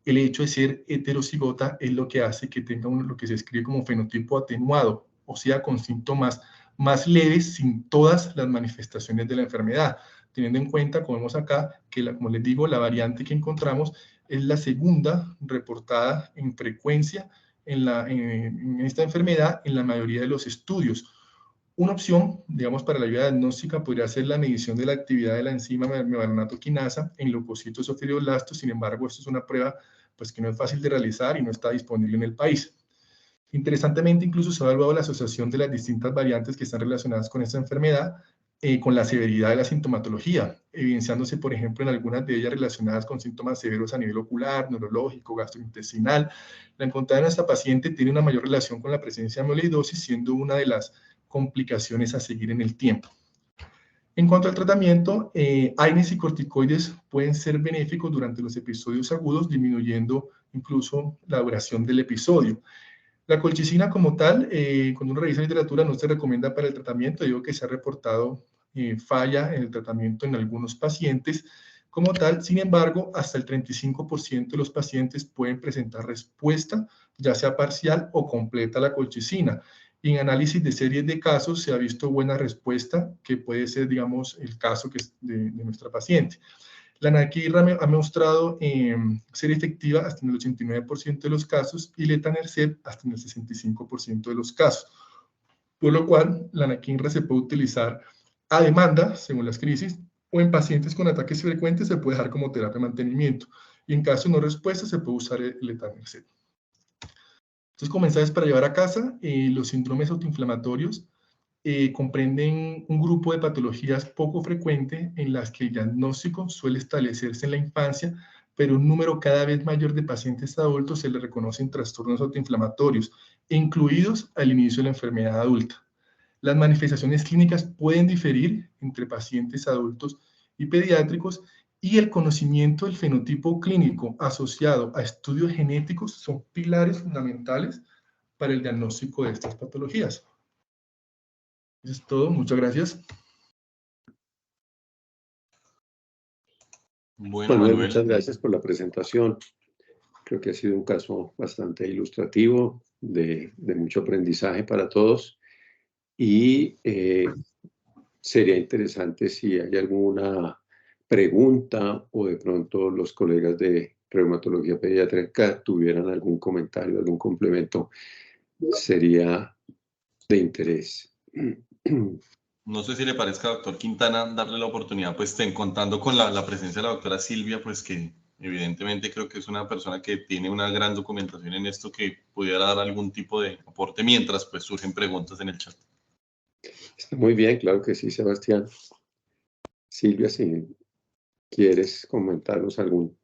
el hecho de ser heterocigota es lo que hace que tenga lo que se escribe como fenotipo atenuado, o sea, con síntomas más leves sin todas las manifestaciones de la enfermedad, teniendo en cuenta, como vemos acá, que como les digo, la variante que encontramos es la segunda reportada en frecuencia en esta enfermedad en la mayoría de los estudios. Una opción, digamos, para la ayuda diagnóstica podría ser la medición de la actividad de la enzima mevalonate quinasa en leucocitos o fibroblastos. Sin embargo, esto es una prueba, pues, que no es fácil de realizar y no está disponible en el país. Interesantemente, incluso se ha evaluado la asociación de las distintas variantes que están relacionadas con esta enfermedad con la severidad de la sintomatología, evidenciándose, por ejemplo, en algunas de ellas relacionadas con síntomas severos a nivel ocular, neurológico, gastrointestinal. La encontrada en esta paciente tiene una mayor relación con la presencia de amiloidosis, siendo una de las complicaciones a seguir en el tiempo. En cuanto al tratamiento, AINES y corticoides pueden ser benéficos durante los episodios agudos, disminuyendo incluso la duración del episodio. La colchicina como tal, cuando uno revisa la literatura, no se recomienda para el tratamiento. Digo que se ha reportado falla en el tratamiento en algunos pacientes como tal. Sin embargo, hasta el 35% de los pacientes pueden presentar respuesta, ya sea parcial o completa a la colchicina. Y en análisis de series de casos se ha visto buena respuesta, que puede ser, digamos, el caso que es de nuestra paciente. La anaquirra ha mostrado ser efectiva hasta en el 89% de los casos y letanercept hasta en el 65% de los casos. Por lo cual, la anaquirra se puede utilizar a demanda, según las crisis, o en pacientes con ataques frecuentes se puede dejar como terapia de mantenimiento. Y en caso de no respuesta, se puede usar el letanercept. Entonces, como mensajes para llevar a casa, los síndromes autoinflamatorios comprenden un grupo de patologías poco frecuente en las que el diagnóstico suele establecerse en la infancia, pero un número cada vez mayor de pacientes adultos se les reconocen trastornos autoinflamatorios, incluidos al inicio de la enfermedad adulta. Las manifestaciones clínicas pueden diferir entre pacientes adultos y pediátricos, y el conocimiento del fenotipo clínico asociado a estudios genéticos son pilares fundamentales para el diagnóstico de estas patologías. Eso es todo, muchas gracias. Bueno, Manuel, muchas gracias por la presentación. Creo que ha sido un caso bastante ilustrativo, de mucho aprendizaje para todos. Y sería interesante si hay alguna pregunta o de pronto los colegas de reumatología pediátrica tuvieran algún comentario, algún complemento, sería de interés. No sé si le parezca, doctor Quintana, darle la oportunidad, pues, contando con la presencia de la doctora Silvia, pues que evidentemente creo que es una persona que tiene una gran documentación en esto, que pudiera dar algún tipo de aporte mientras, pues, surgen preguntas en el chat. Está muy bien, claro que sí, Sebastián. Silvia, si quieres comentarnos algún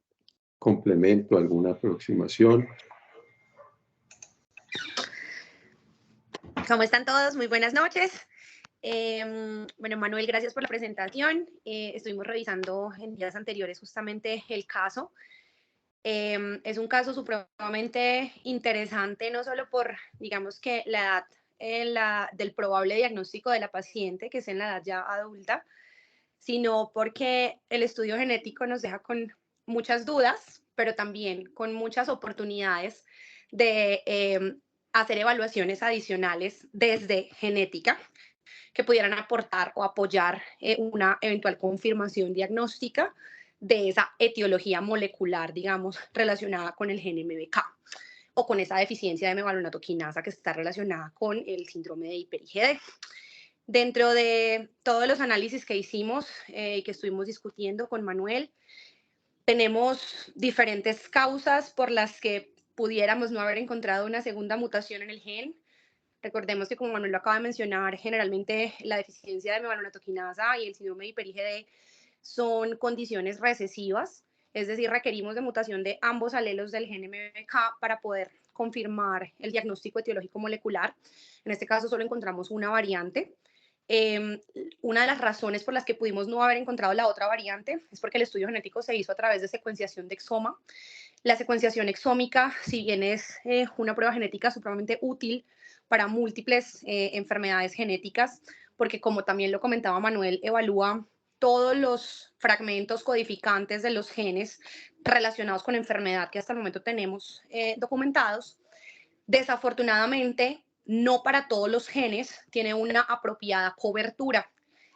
complemento, alguna aproximación. ¿Cómo están todos? Muy buenas noches. Bueno, Manuel, gracias por la presentación. Estuvimos revisando en días anteriores justamente el caso. Es un caso supremamente interesante, no solo por, digamos que la edad del probable diagnóstico de la paciente, que es en la edad ya adulta, sino porque el estudio genético nos deja con muchas dudas, pero también con muchas oportunidades de hacer evaluaciones adicionales desde genética que pudieran aportar o apoyar una eventual confirmación diagnóstica de esa etiología molecular, digamos, relacionada con el gen MBK o con esa deficiencia de mevalonatoquinasa que está relacionada con el síndrome de hiper-IgD. Dentro de todos los análisis que hicimos y que estuvimos discutiendo con Manuel, tenemos diferentes causas por las que pudiéramos no haber encontrado una segunda mutación en el gen. Recordemos que, como Manuel lo acaba de mencionar, generalmente la deficiencia de mevalonatoquinasa y el síndrome de hiper-IgD son condiciones recesivas, es decir, requerimos de mutación de ambos alelos del gen MBK para poder confirmar el diagnóstico etiológico molecular. En este caso solo encontramos una variante. Una de las razones por las que pudimos no haber encontrado la otra variante es porque el estudio genético se hizo a través de secuenciación de exoma. La secuenciación exómica, si bien es una prueba genética supremamente útil para múltiples enfermedades genéticas, porque como también lo comentaba Manuel, evalúa todos los fragmentos codificantes de los genes relacionados con enfermedad que hasta el momento tenemos documentados. Desafortunadamente, no para todos los genes tiene una apropiada cobertura.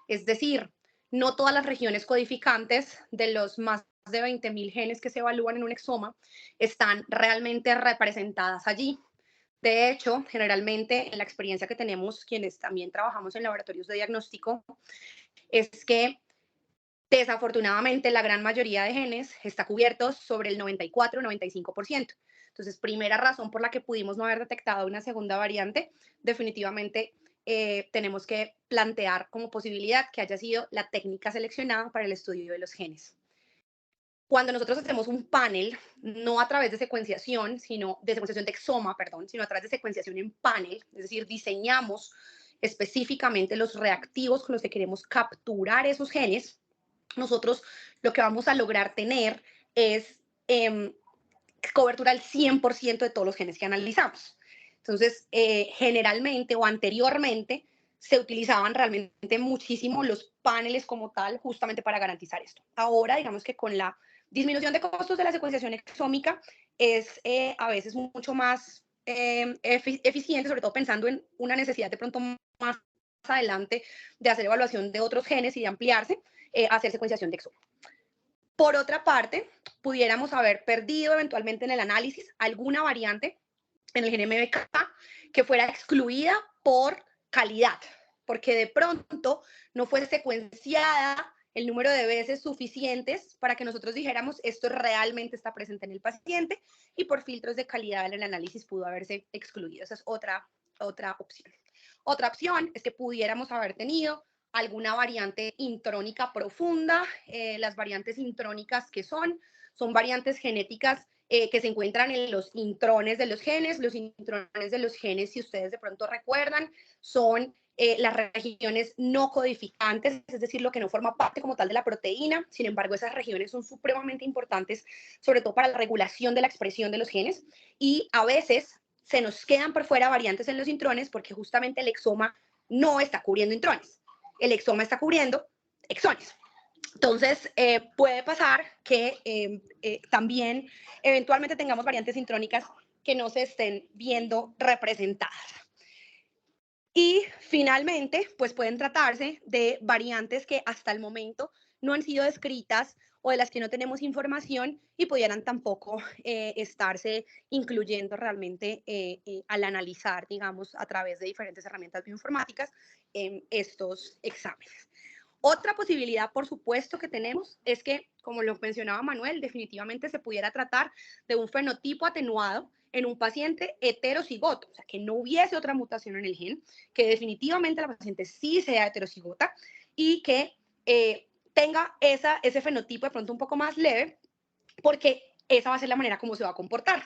Es decir, no todas las regiones codificantes de los más de 20.000 genes que se evalúan en un exoma están realmente representadas allí. De hecho, generalmente en la experiencia que tenemos quienes también trabajamos en laboratorios de diagnóstico, es que desafortunadamente la gran mayoría de genes está cubiertos sobre el 94-95%. Entonces, primera razón por la que pudimos no haber detectado una segunda variante, definitivamente tenemos que plantear como posibilidad que haya sido la técnica seleccionada para el estudio de los genes. Cuando nosotros hacemos un panel, no a través de secuenciación, sino de secuenciación de exoma, perdón, sino a través de secuenciación en panel, es decir, diseñamos específicamente los reactivos con los que queremos capturar esos genes, nosotros lo que vamos a lograr tener es cobertura al 100% de todos los genes que analizamos. Entonces, generalmente o anteriormente se utilizaban realmente muchísimo los paneles como tal justamente para garantizar esto. Ahora, digamos que con la disminución de costos de la secuenciación exómica es a veces mucho más eficiente, sobre todo pensando en una necesidad de pronto más adelante de hacer evaluación de otros genes y de ampliarse, hacer secuenciación de exoma. Por otra parte, pudiéramos haber perdido eventualmente en el análisis alguna variante en el gen MBK que fuera excluida por calidad, porque de pronto no fue secuenciada el número de veces suficientes para que nosotros dijéramos esto realmente está presente en el paciente y por filtros de calidad en el análisis pudo haberse excluido. Esa es otra opción. Otra opción es que pudiéramos haber tenido alguna variante intrónica profunda. Las variantes intrónicas que son variantes genéticas que se encuentran en los intrones de los genes. Los intrones de los genes, si ustedes de pronto recuerdan, son las regiones no codificantes, es decir, lo que no forma parte como tal de la proteína. Sin embargo, esas regiones son supremamente importantes, sobre todo para la regulación de la expresión de los genes. Y a veces se nos quedan por fuera variantes en los intrones porque justamente el exoma no está cubriendo intrones. El exoma está cubriendo exones. Entonces, puede pasar que también eventualmente tengamos variantes intrónicas que no se estén viendo representadas. Y finalmente, pues pueden tratarse de variantes que hasta el momento no han sido descritas o de las que no tenemos información y pudieran tampoco estarse incluyendo realmente al analizar, digamos, a través de diferentes herramientas bioinformáticas en estos exámenes. Otra posibilidad, por supuesto, que tenemos es que, como lo mencionaba Manuel, definitivamente se pudiera tratar de un fenotipo atenuado en un paciente heterocigoto, o sea, que no hubiese otra mutación en el gen, que definitivamente la paciente sí sea heterocigota y que tenga ese fenotipo de pronto un poco más leve, porque esa va a ser la manera como se va a comportar.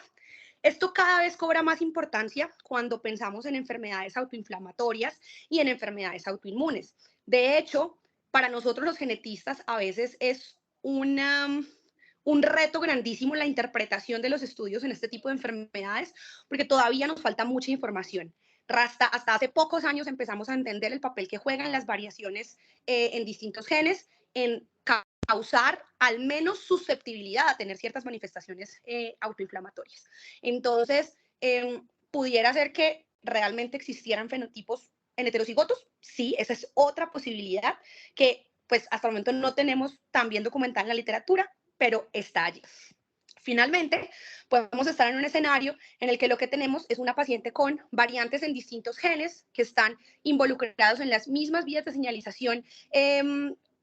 Esto cada vez cobra más importancia cuando pensamos en enfermedades autoinflamatorias y en enfermedades autoinmunes. De hecho, para nosotros los genetistas a veces es un reto grandísimo la interpretación de los estudios en este tipo de enfermedades, porque todavía nos falta mucha información. Hasta hace pocos años empezamos a entender el papel que juegan las variaciones en distintos genes en causar al menos susceptibilidad a tener ciertas manifestaciones autoinflamatorias. Entonces, pudiera ser que realmente existieran fenotipos en heterocigotos. Sí, esa es otra posibilidad que pues hasta el momento no tenemos tan bien documentada en la literatura, pero está allí. Finalmente, podemos estar en un escenario en el que lo que tenemos es una paciente con variantes en distintos genes que están involucrados en las mismas vías de señalización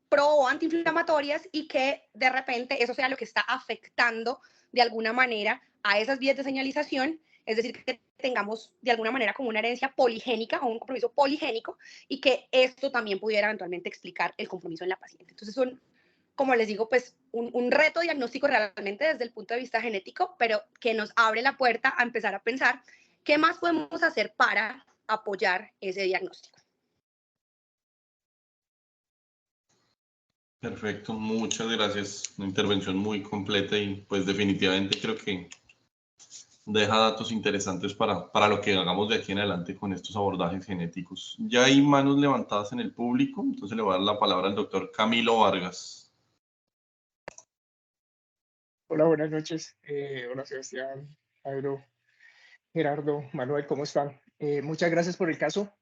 pro o antiinflamatorias y que de repente eso sea lo que está afectando de alguna manera a esas vías de señalización, es decir, que tengamos de alguna manera como una herencia poligénica o un compromiso poligénico y que esto también pudiera eventualmente explicar el compromiso en la paciente. Entonces son, como les digo, pues un reto diagnóstico realmente desde el punto de vista genético, pero que nos abre la puerta a empezar a pensar qué más podemos hacer para apoyar ese diagnóstico. Perfecto, muchas gracias. Una intervención muy completa y pues definitivamente creo que deja datos interesantes para lo que hagamos de aquí en adelante con estos abordajes genéticos. Ya hay manos levantadas en el público, entonces le voy a dar la palabra al doctor Camilo Vargas. Hola, buenas noches. Hola, Sebastián, Jairo, Gerardo, Manuel, ¿cómo están? Muchas gracias por el caso.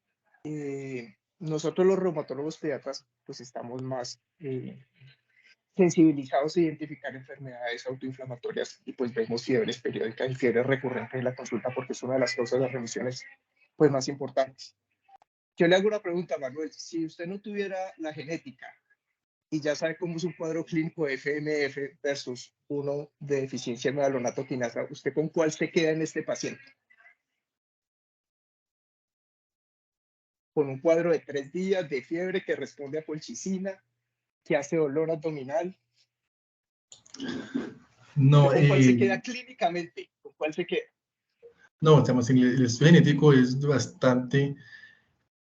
Nosotros los reumatólogos pediatras pues estamos más sensibilizados a identificar enfermedades autoinflamatorias y pues vemos fiebres periódicas y fiebres recurrentes en la consulta porque es una de las causas de las remisiones pues más importantes. Yo le hago una pregunta, Manuel. Si usted no tuviera la genética y ya sabe cómo es un cuadro clínico de FMF versus uno de deficiencia en mevalonate quinasa, ¿usted con cuál se queda en este paciente? Con un cuadro de 3 días de fiebre que responde a colchicina, que hace dolor abdominal. No, ¿Con cuál se queda clínicamente? ¿Con cuál se queda? No, estamos en el estudio genético es bastante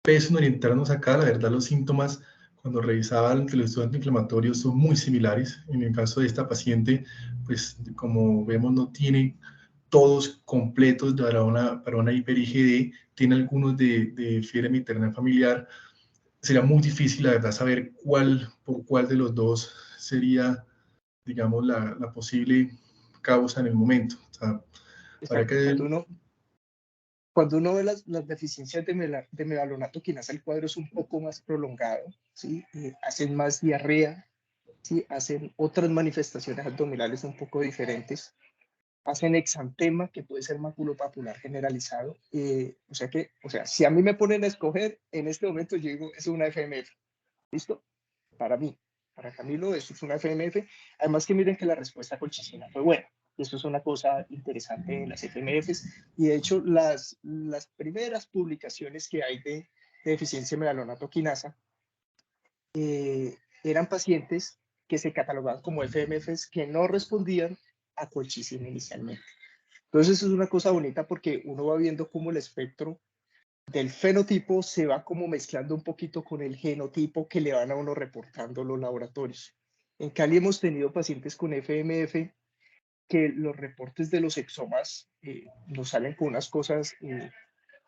peso en orientarnos acá. La verdad, los síntomas, cuando revisaba los estudios antiinflamatorios, son muy similares. En el caso de esta paciente, pues como vemos, no tiene todos completos para una hiper-IgD, tiene algunos de fiebre materna familiar. Sería muy difícil, la verdad, saber por cuál de los dos sería, digamos, la posible causa en el momento. O sea, para que... Cuando uno ve las deficiencias de mevalonate quinasa, el cuadro es un poco más prolongado, ¿sí? Hacen más diarrea, ¿sí? Hacen otras manifestaciones abdominales un poco diferentes, hacen exantema, que puede ser maculopapular generalizado. O sea, si a mí me ponen a escoger, en este momento yo digo, es una FMF. ¿Listo? Para mí, para Camilo, eso es una FMF. Además que miren que la respuesta colchicina fue buena. Y eso es una cosa interesante en las FMFs. Y de hecho, las primeras publicaciones que hay de deficiencia de mevalonate quinasa eran pacientes que se catalogaban como FMFs que no respondían a colchicina inicialmente. Entonces, eso es una cosa bonita porque uno va viendo cómo el espectro del fenotipo se va como mezclando un poquito con el genotipo que le van a uno reportando los laboratorios. En Cali hemos tenido pacientes con FMF que los reportes de los exomas nos salen con unas cosas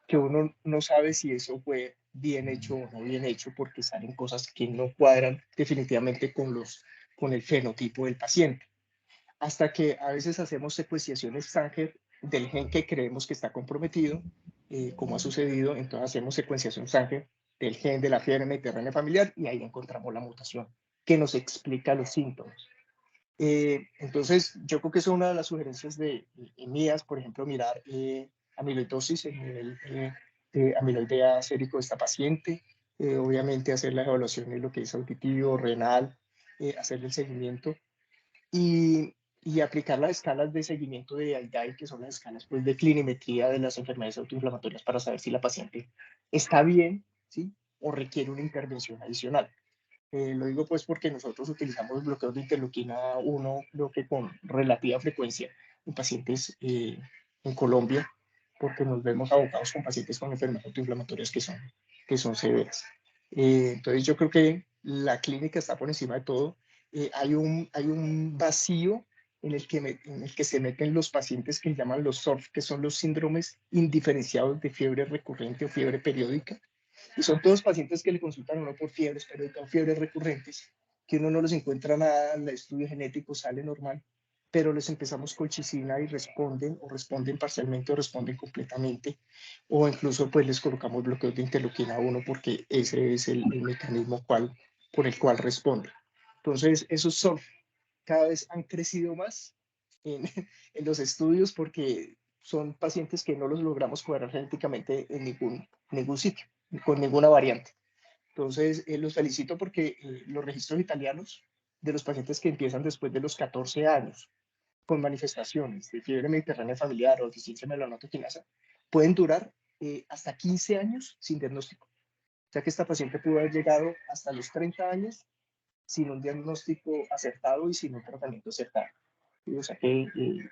que uno no sabe si eso fue bien hecho o no bien hecho, porque salen cosas que no cuadran definitivamente con el fenotipo del paciente. Hasta que a veces hacemos secuenciaciones Sanger del gen que creemos que está comprometido, como ha sucedido, entonces hacemos secuenciación Sanger del gen de la fiebre mediterránea familiar y ahí encontramos la mutación. que nos explica los síntomas. Entonces, yo creo que es una de las sugerencias mías, por ejemplo, mirar amiloidosis, el nivel de amiloide A sérico de esta paciente, obviamente hacer la evaluación de lo que es auditivo, renal, hacer el seguimiento y aplicar las escalas de seguimiento de IDAI, que son las escalas pues, de clinimetría de las enfermedades autoinflamatorias para saber si la paciente está bien, ¿sí? O requiere una intervención adicional. Lo digo pues porque nosotros utilizamos bloqueos de interleuquina 1, creo que con relativa frecuencia en pacientes en Colombia, porque nos vemos abocados con pacientes con enfermedades autoinflamatorias que son severas. Entonces yo creo que la clínica está por encima de todo. Hay un vacío en el que se meten los pacientes que llaman los SORF, que son los síndromes indiferenciados de fiebre recurrente o fiebre periódica. Y son todos pacientes que le consultan a uno por fiebres periódicas o fiebres recurrentes, que uno no les encuentra nada, el estudio genético sale normal, pero les empezamos colchicina y responden, o responden parcialmente o responden completamente, o incluso pues les colocamos bloqueos de interleuquina 1 porque ese es el mecanismo por el cual responde. Entonces, esos son, cada vez han crecido más en, en los estudios porque son pacientes que no los logramos cuadrar genéticamente en ningún sitio, con ninguna variante. Entonces, los felicito porque los registros italianos de los pacientes que empiezan después de los 14 años con manifestaciones de fiebre mediterránea familiar o deficiencia melanotoquinasa pueden durar hasta 15 años sin diagnóstico. O sea que esta paciente pudo haber llegado hasta los 30 años sin un diagnóstico acertado y sin un tratamiento acertado. O sea que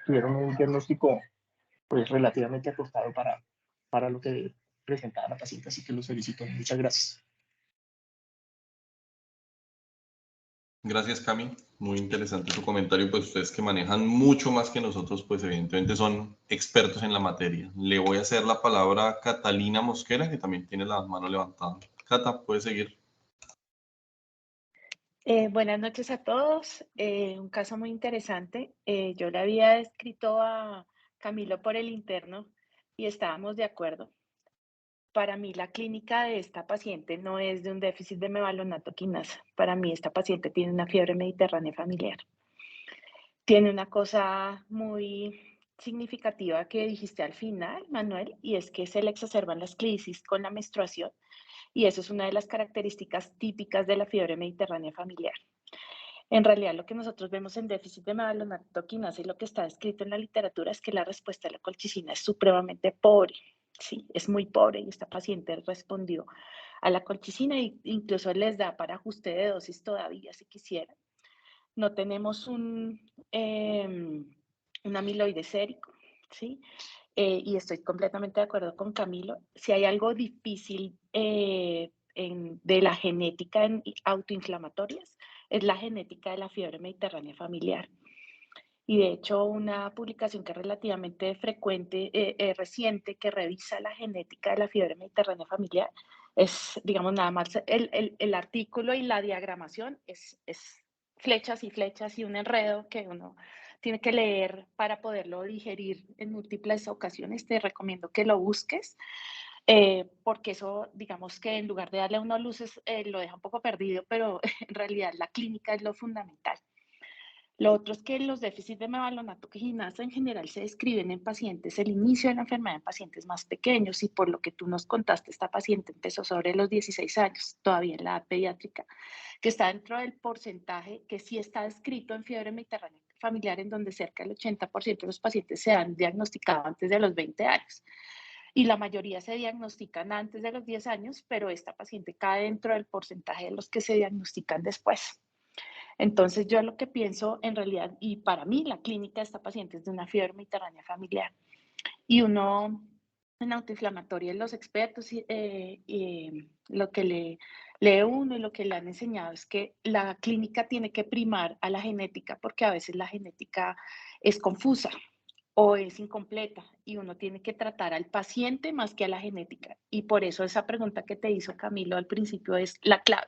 tuvieron un diagnóstico pues relativamente acortado para lo que presentaba la paciente, así que los felicito. Muchas gracias. Gracias, Cami. Muy interesante tu comentario. Pues ustedes que manejan mucho más que nosotros, pues evidentemente son expertos en la materia. Le voy a hacer la palabra a Catalina Mosquera, que también tiene la mano levantada. Cata, puedes seguir. Buenas noches a todos. Un caso muy interesante. Yo le había escrito a Camilo por el interno y estábamos de acuerdo. Para mí la clínica de esta paciente no es de un déficit de mevalonatoquinasa. Para mí esta paciente tiene una fiebre mediterránea familiar. Tiene una cosa muy significativa que dijiste al final, Manuel, y es que se le exacerban las crisis con la menstruación, y eso es una de las características típicas de la fiebre mediterránea familiar. En realidad, lo que nosotros vemos en déficit de mevalonatoquinasa y lo que está escrito en la literatura es que la respuesta a la colchicina es supremamente pobre. Sí, es muy pobre y esta paciente respondió a la colchicina e incluso les da para ajuste de dosis todavía si quisiera. No tenemos un amiloide sérico, ¿sí? Y estoy completamente de acuerdo con Camilo. Si hay algo difícil de la genética en autoinflamatorias, es la genética de la fiebre mediterránea familiar. Y de hecho, una publicación que es relativamente frecuente, reciente, que revisa la genética de la fiebre mediterránea familiar, es, digamos, nada más el artículo y la diagramación es flechas y flechas y un enredo que uno tiene que leer para poderlo digerir en múltiples ocasiones. Te recomiendo que lo busques, porque eso, digamos que en lugar de darle a uno luces, lo deja un poco perdido, pero en realidad la clínica es lo fundamental. Lo otro es que los déficits de mevalonatoquinasa en general se describen en pacientes, el inicio de la enfermedad en pacientes más pequeños, y por lo que tú nos contaste, esta paciente empezó sobre los 16 años, todavía en la edad pediátrica, que está dentro del porcentaje que sí está descrito en fiebre mediterránea familiar, en donde cerca del 80% de los pacientes se han diagnosticado antes de los 20 años. Y la mayoría se diagnostican antes de los 10 años, pero esta paciente cae dentro del porcentaje de los que se diagnostican después. Entonces yo lo que pienso en realidad, y para mí la clínica de esta paciente es de una fiebre mediterránea familiar. Y uno en autoinflamatoria, los expertos, lo que le lee uno y lo que le han enseñado es que la clínica tiene que primar a la genética, porque a veces la genética es confusa o es incompleta y uno tiene que tratar al paciente más que a la genética. Y por eso esa pregunta que te hizo Camilo al principio es la clave.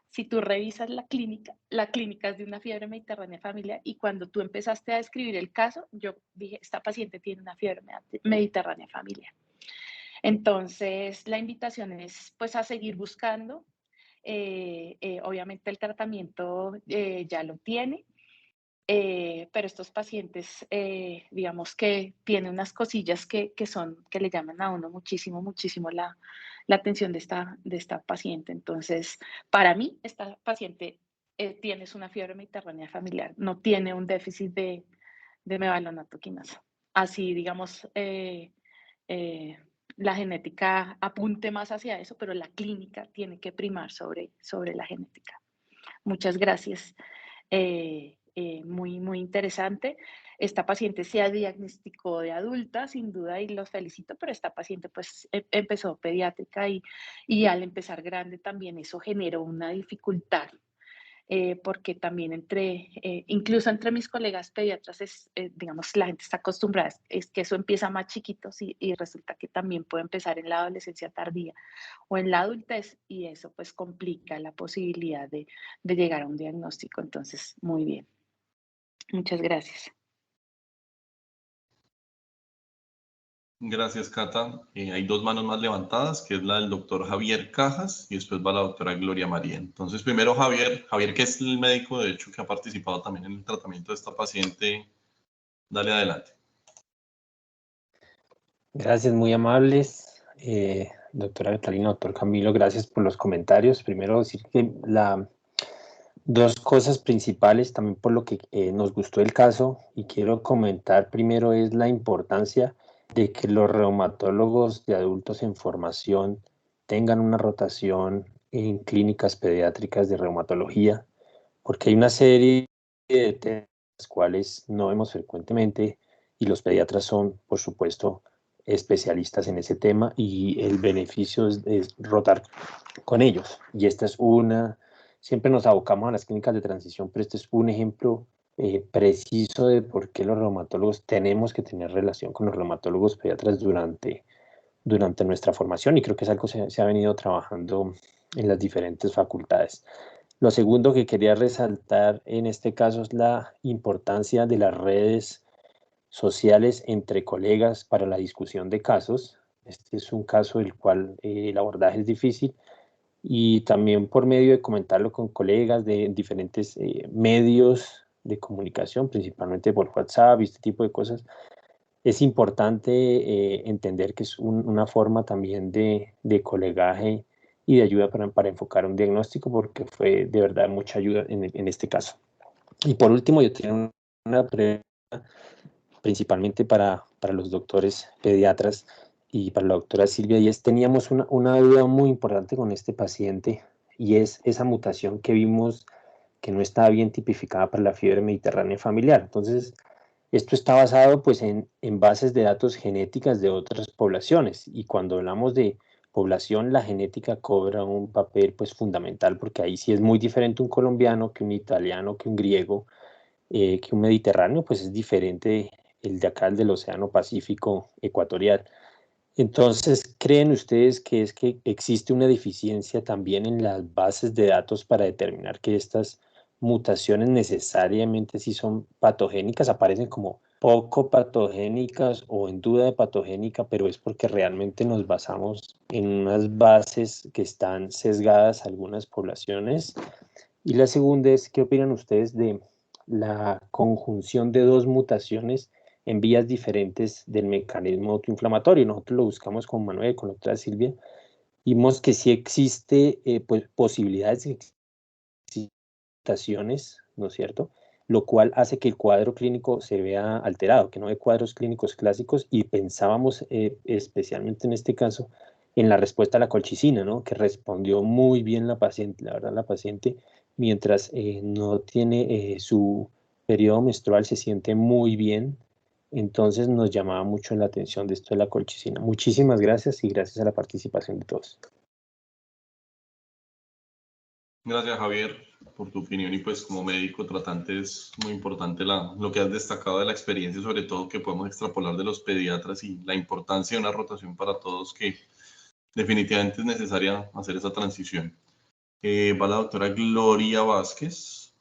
Si tú revisas la clínica es de una fiebre mediterránea familiar, y cuando tú empezaste a describir el caso, yo dije, esta paciente tiene una fiebre mediterránea familiar. Entonces, la invitación es pues a seguir buscando obviamente el tratamiento ya lo tiene, pero estos pacientes, digamos que tienen unas cosillas que le llaman a uno muchísimo la atención de esta paciente. Entonces, para mí, esta paciente tiene una fiebre mediterránea familiar, no tiene un déficit de mevalonate quinasa. Así, digamos, la genética apunte más hacia eso, pero la clínica tiene que primar sobre la genética. Muchas gracias. Muy interesante. Esta paciente se diagnosticó de adulta, sin duda, y los felicito, pero esta paciente pues empezó pediátrica y al empezar grande también eso generó una dificultad. Porque también incluso entre mis colegas pediatras, digamos, la gente está acostumbrada, es que eso empieza más chiquitos y resulta que también puede empezar en la adolescencia tardía o en la adultez y eso pues complica la posibilidad de llegar a un diagnóstico. Entonces, muy bien. Muchas gracias. Gracias, Cata. Hay dos manos más levantadas, que es la del doctor Javier Cajas y después va la doctora Gloria María. Entonces, primero Javier, que es el médico, de hecho, que ha participado también en el tratamiento de esta paciente. Dale adelante. Gracias, muy amables. Doctora Catalina, doctor Camilo, gracias por los comentarios. Primero decir que dos cosas principales también por lo que nos gustó el caso y quiero comentar primero es la importancia de que los reumatólogos de adultos en formación tengan una rotación en clínicas pediátricas de reumatología, porque hay una serie de temas las cuales no vemos frecuentemente y los pediatras son, por supuesto, especialistas en ese tema y el beneficio es rotar con ellos. Y esta es siempre nos abocamos a las clínicas de transición, pero este es un ejemplo preciso de por qué los reumatólogos tenemos que tener relación con los reumatólogos pediatras durante nuestra formación y creo que es algo que se ha venido trabajando en las diferentes facultades. Lo segundo que quería resaltar en este caso es la importancia de las redes sociales entre colegas para la discusión de casos. Este es un caso del cual el abordaje es difícil y también por medio de comentarlo con colegas de diferentes medios de comunicación, principalmente por WhatsApp y este tipo de cosas, es importante entender que es una forma también de colegaje y de ayuda para enfocar un diagnóstico, porque fue de verdad mucha ayuda en este caso. Y por último, yo tengo una pregunta principalmente para los doctores pediatras y para la doctora Silvia, y teníamos una duda muy importante con este paciente, y es esa mutación que vimos que no estaba bien tipificada para la fiebre mediterránea familiar. Entonces, esto está basado pues en bases de datos genéticas de otras poblaciones, y cuando hablamos de población, la genética cobra un papel pues fundamental, porque ahí sí es muy diferente un colombiano que un italiano, que un griego, que un mediterráneo, pues es diferente el de acá, el del Océano Pacífico ecuatorial. Entonces, ¿creen ustedes que es que existe una deficiencia también en las bases de datos para determinar que estas mutaciones necesariamente si son patogénicas, aparecen como poco patogénicas o en duda de patogénica, pero es porque realmente nos basamos en unas bases que están sesgadas a algunas poblaciones? Y la segunda es, ¿qué opinan ustedes de la conjunción de dos mutaciones en vías diferentes del mecanismo autoinflamatorio? Nosotros lo buscamos con Manuel, con la doctora Silvia, y vimos que sí existe pues, posibilidades de mutaciones, ¿no es cierto? Lo cual hace que el cuadro clínico se vea alterado, que no hay cuadros clínicos clásicos, y pensábamos especialmente en este caso en la respuesta a la colchicina, ¿no? Que respondió muy bien la paciente, la verdad la paciente mientras no tiene su periodo menstrual se siente muy bien, entonces nos llamaba mucho la atención de esto de la colchicina. Muchísimas gracias y gracias a la participación de todos. Gracias, Javier, por tu opinión, y pues como médico tratante es muy importante lo que has destacado de la experiencia, sobre todo que podemos extrapolar de los pediatras y la importancia de una rotación para todos, que definitivamente es necesaria hacer esa transición. Va la doctora Gloria Vázquez.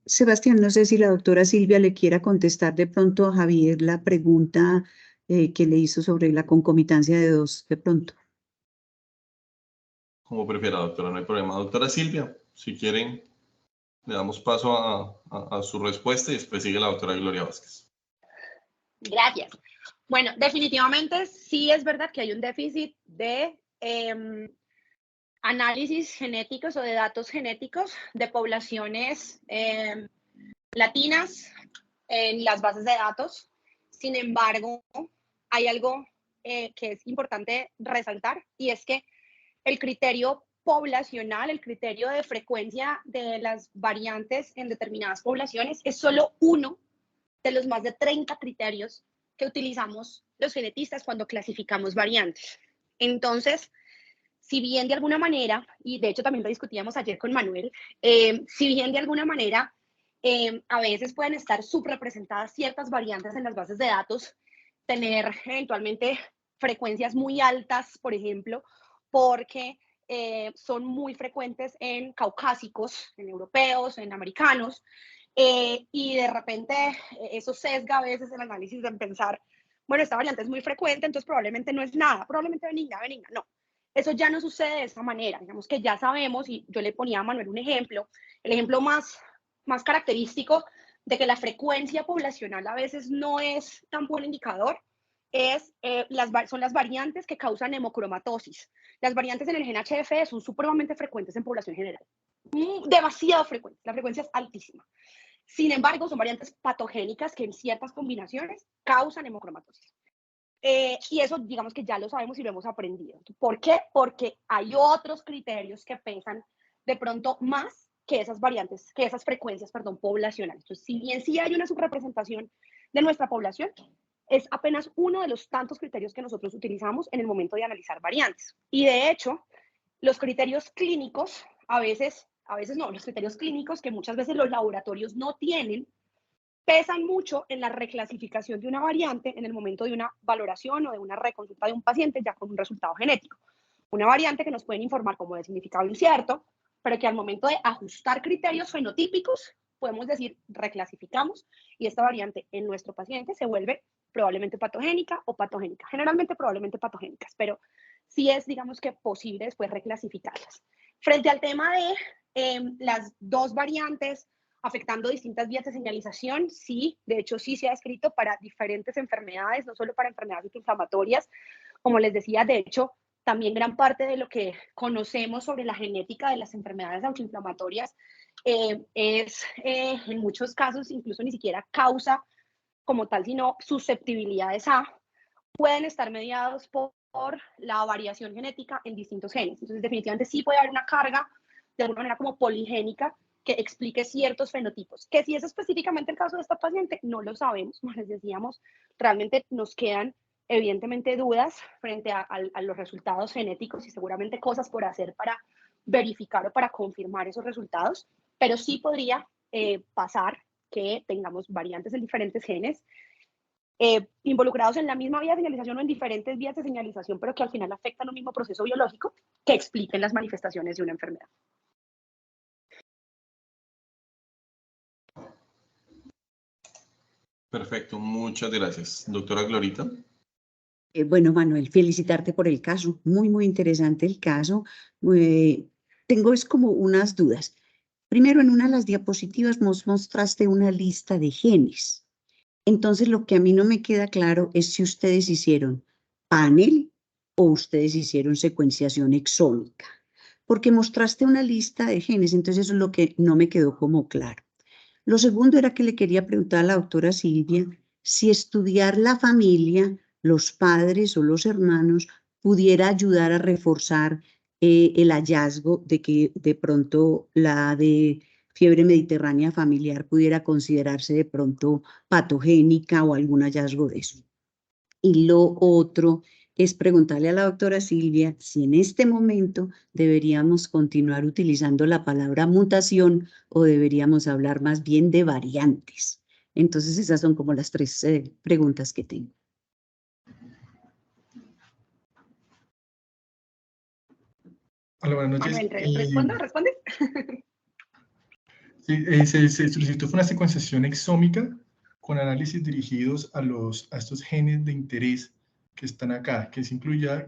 Sebastián, no sé si la doctora Silvia le quiera contestar de pronto a Javier la pregunta que le hizo sobre la concomitancia de dos, de pronto. como prefiera, doctora, no hay problema. Doctora Silvia, si quieren, le damos paso a su respuesta y después sigue la doctora Gloria Vázquez. Gracias. Bueno, definitivamente sí es verdad que hay un déficit de análisis genéticos o de datos genéticos de poblaciones latinas en las bases de datos. Sin embargo, hay algo que es importante resaltar, y es que el criterio poblacional, el criterio de frecuencia de las variantes en determinadas poblaciones es solo uno de los más de 30 criterios que utilizamos los genetistas cuando clasificamos variantes. Entonces, si bien de alguna manera, y de hecho también lo discutíamos ayer con Manuel, si bien de alguna manera a veces pueden estar subrepresentadas ciertas variantes en las bases de datos, tener eventualmente frecuencias muy altas, por ejemplo, porque son muy frecuentes en caucásicos, en europeos, en americanos, y de repente eso sesga a veces el análisis de pensar, bueno, esta variante es muy frecuente, entonces probablemente no es nada, probablemente benigna, no. Eso ya no sucede de esa manera, digamos que ya sabemos, y yo le ponía a Manuel un ejemplo, el ejemplo más característico de que la frecuencia poblacional a veces no es tan buen indicador, son las variantes que causan hemocromatosis. Las variantes en el gen HF son supremamente frecuentes en población general, demasiado frecuentes, la frecuencia es altísima. Sin embargo, son variantes patogénicas que en ciertas combinaciones causan hemocromatosis. Y eso, digamos que ya lo sabemos y lo hemos aprendido. ¿Por qué? Porque hay otros criterios que pesan de pronto más que esas variantes, que esas frecuencias, poblacionales. Entonces, si bien sí hay una subrepresentación de nuestra población, es apenas uno de los tantos criterios que nosotros utilizamos en el momento de analizar variantes. Y de hecho, los criterios clínicos, a veces no, los criterios clínicos que muchas veces los laboratorios no tienen, pesan mucho en la reclasificación de una variante en el momento de una valoración o de una reconsulta de un paciente ya con un resultado genético. Una variante que nos pueden informar como de significado incierto, pero que al momento de ajustar criterios fenotípicos, podemos decir, reclasificamos, y esta variante en nuestro paciente se vuelve probablemente patogénica o patogénica. Generalmente probablemente patogénicas, pero sí es, digamos que posible después reclasificarlas. Frente al tema de las dos variantes afectando distintas vías de señalización, sí, de hecho sí se ha escrito para diferentes enfermedades, no solo para enfermedades inflamatorias. Como les decía, de hecho, también gran parte de lo que conocemos sobre la genética de las enfermedades autoinflamatorias es en muchos casos incluso ni siquiera causa como tal, sino susceptibilidades pueden estar mediados por la variación genética en distintos genes. Entonces, definitivamente sí puede haber una carga de alguna manera como poligénica que explique ciertos fenotipos. Que si es específicamente el caso de esta paciente, no lo sabemos. Como les decíamos, realmente nos quedan evidentemente dudas frente a los resultados genéticos y seguramente cosas por hacer para verificar o para confirmar esos resultados, pero sí podría pasar que tengamos variantes en diferentes genes involucrados en la misma vía de señalización o en diferentes vías de señalización, pero que al final afectan un mismo proceso biológico que expliquen las manifestaciones de una enfermedad. Perfecto, muchas gracias. Doctora Glorita. Bueno, Manuel, felicitarte por el caso. Muy, muy interesante el caso. Tengo es como unas dudas. Primero, en una de las diapositivas nos mostraste una lista de genes. Entonces, lo que a mí no me queda claro es si ustedes hicieron panel o ustedes hicieron secuenciación exómica. Porque mostraste una lista de genes, entonces eso es lo que no me quedó como claro. Lo segundo era que le quería preguntar a la doctora Silvia si estudiar la familia, los padres o los hermanos pudiera ayudar a reforzar el hallazgo de que de pronto la de fiebre mediterránea familiar pudiera considerarse de pronto patogénica o algún hallazgo de eso. Y lo otro es preguntarle a la doctora Silvia si en este momento deberíamos continuar utilizando la palabra mutación o deberíamos hablar más bien de variantes. Entonces esas son como las tres preguntas que tengo. Hola, buenas noches. Manuel, ¿responde? Sí, se solicitó una secuenciación exómica con análisis dirigidos a estos genes de interés que están acá, que se incluía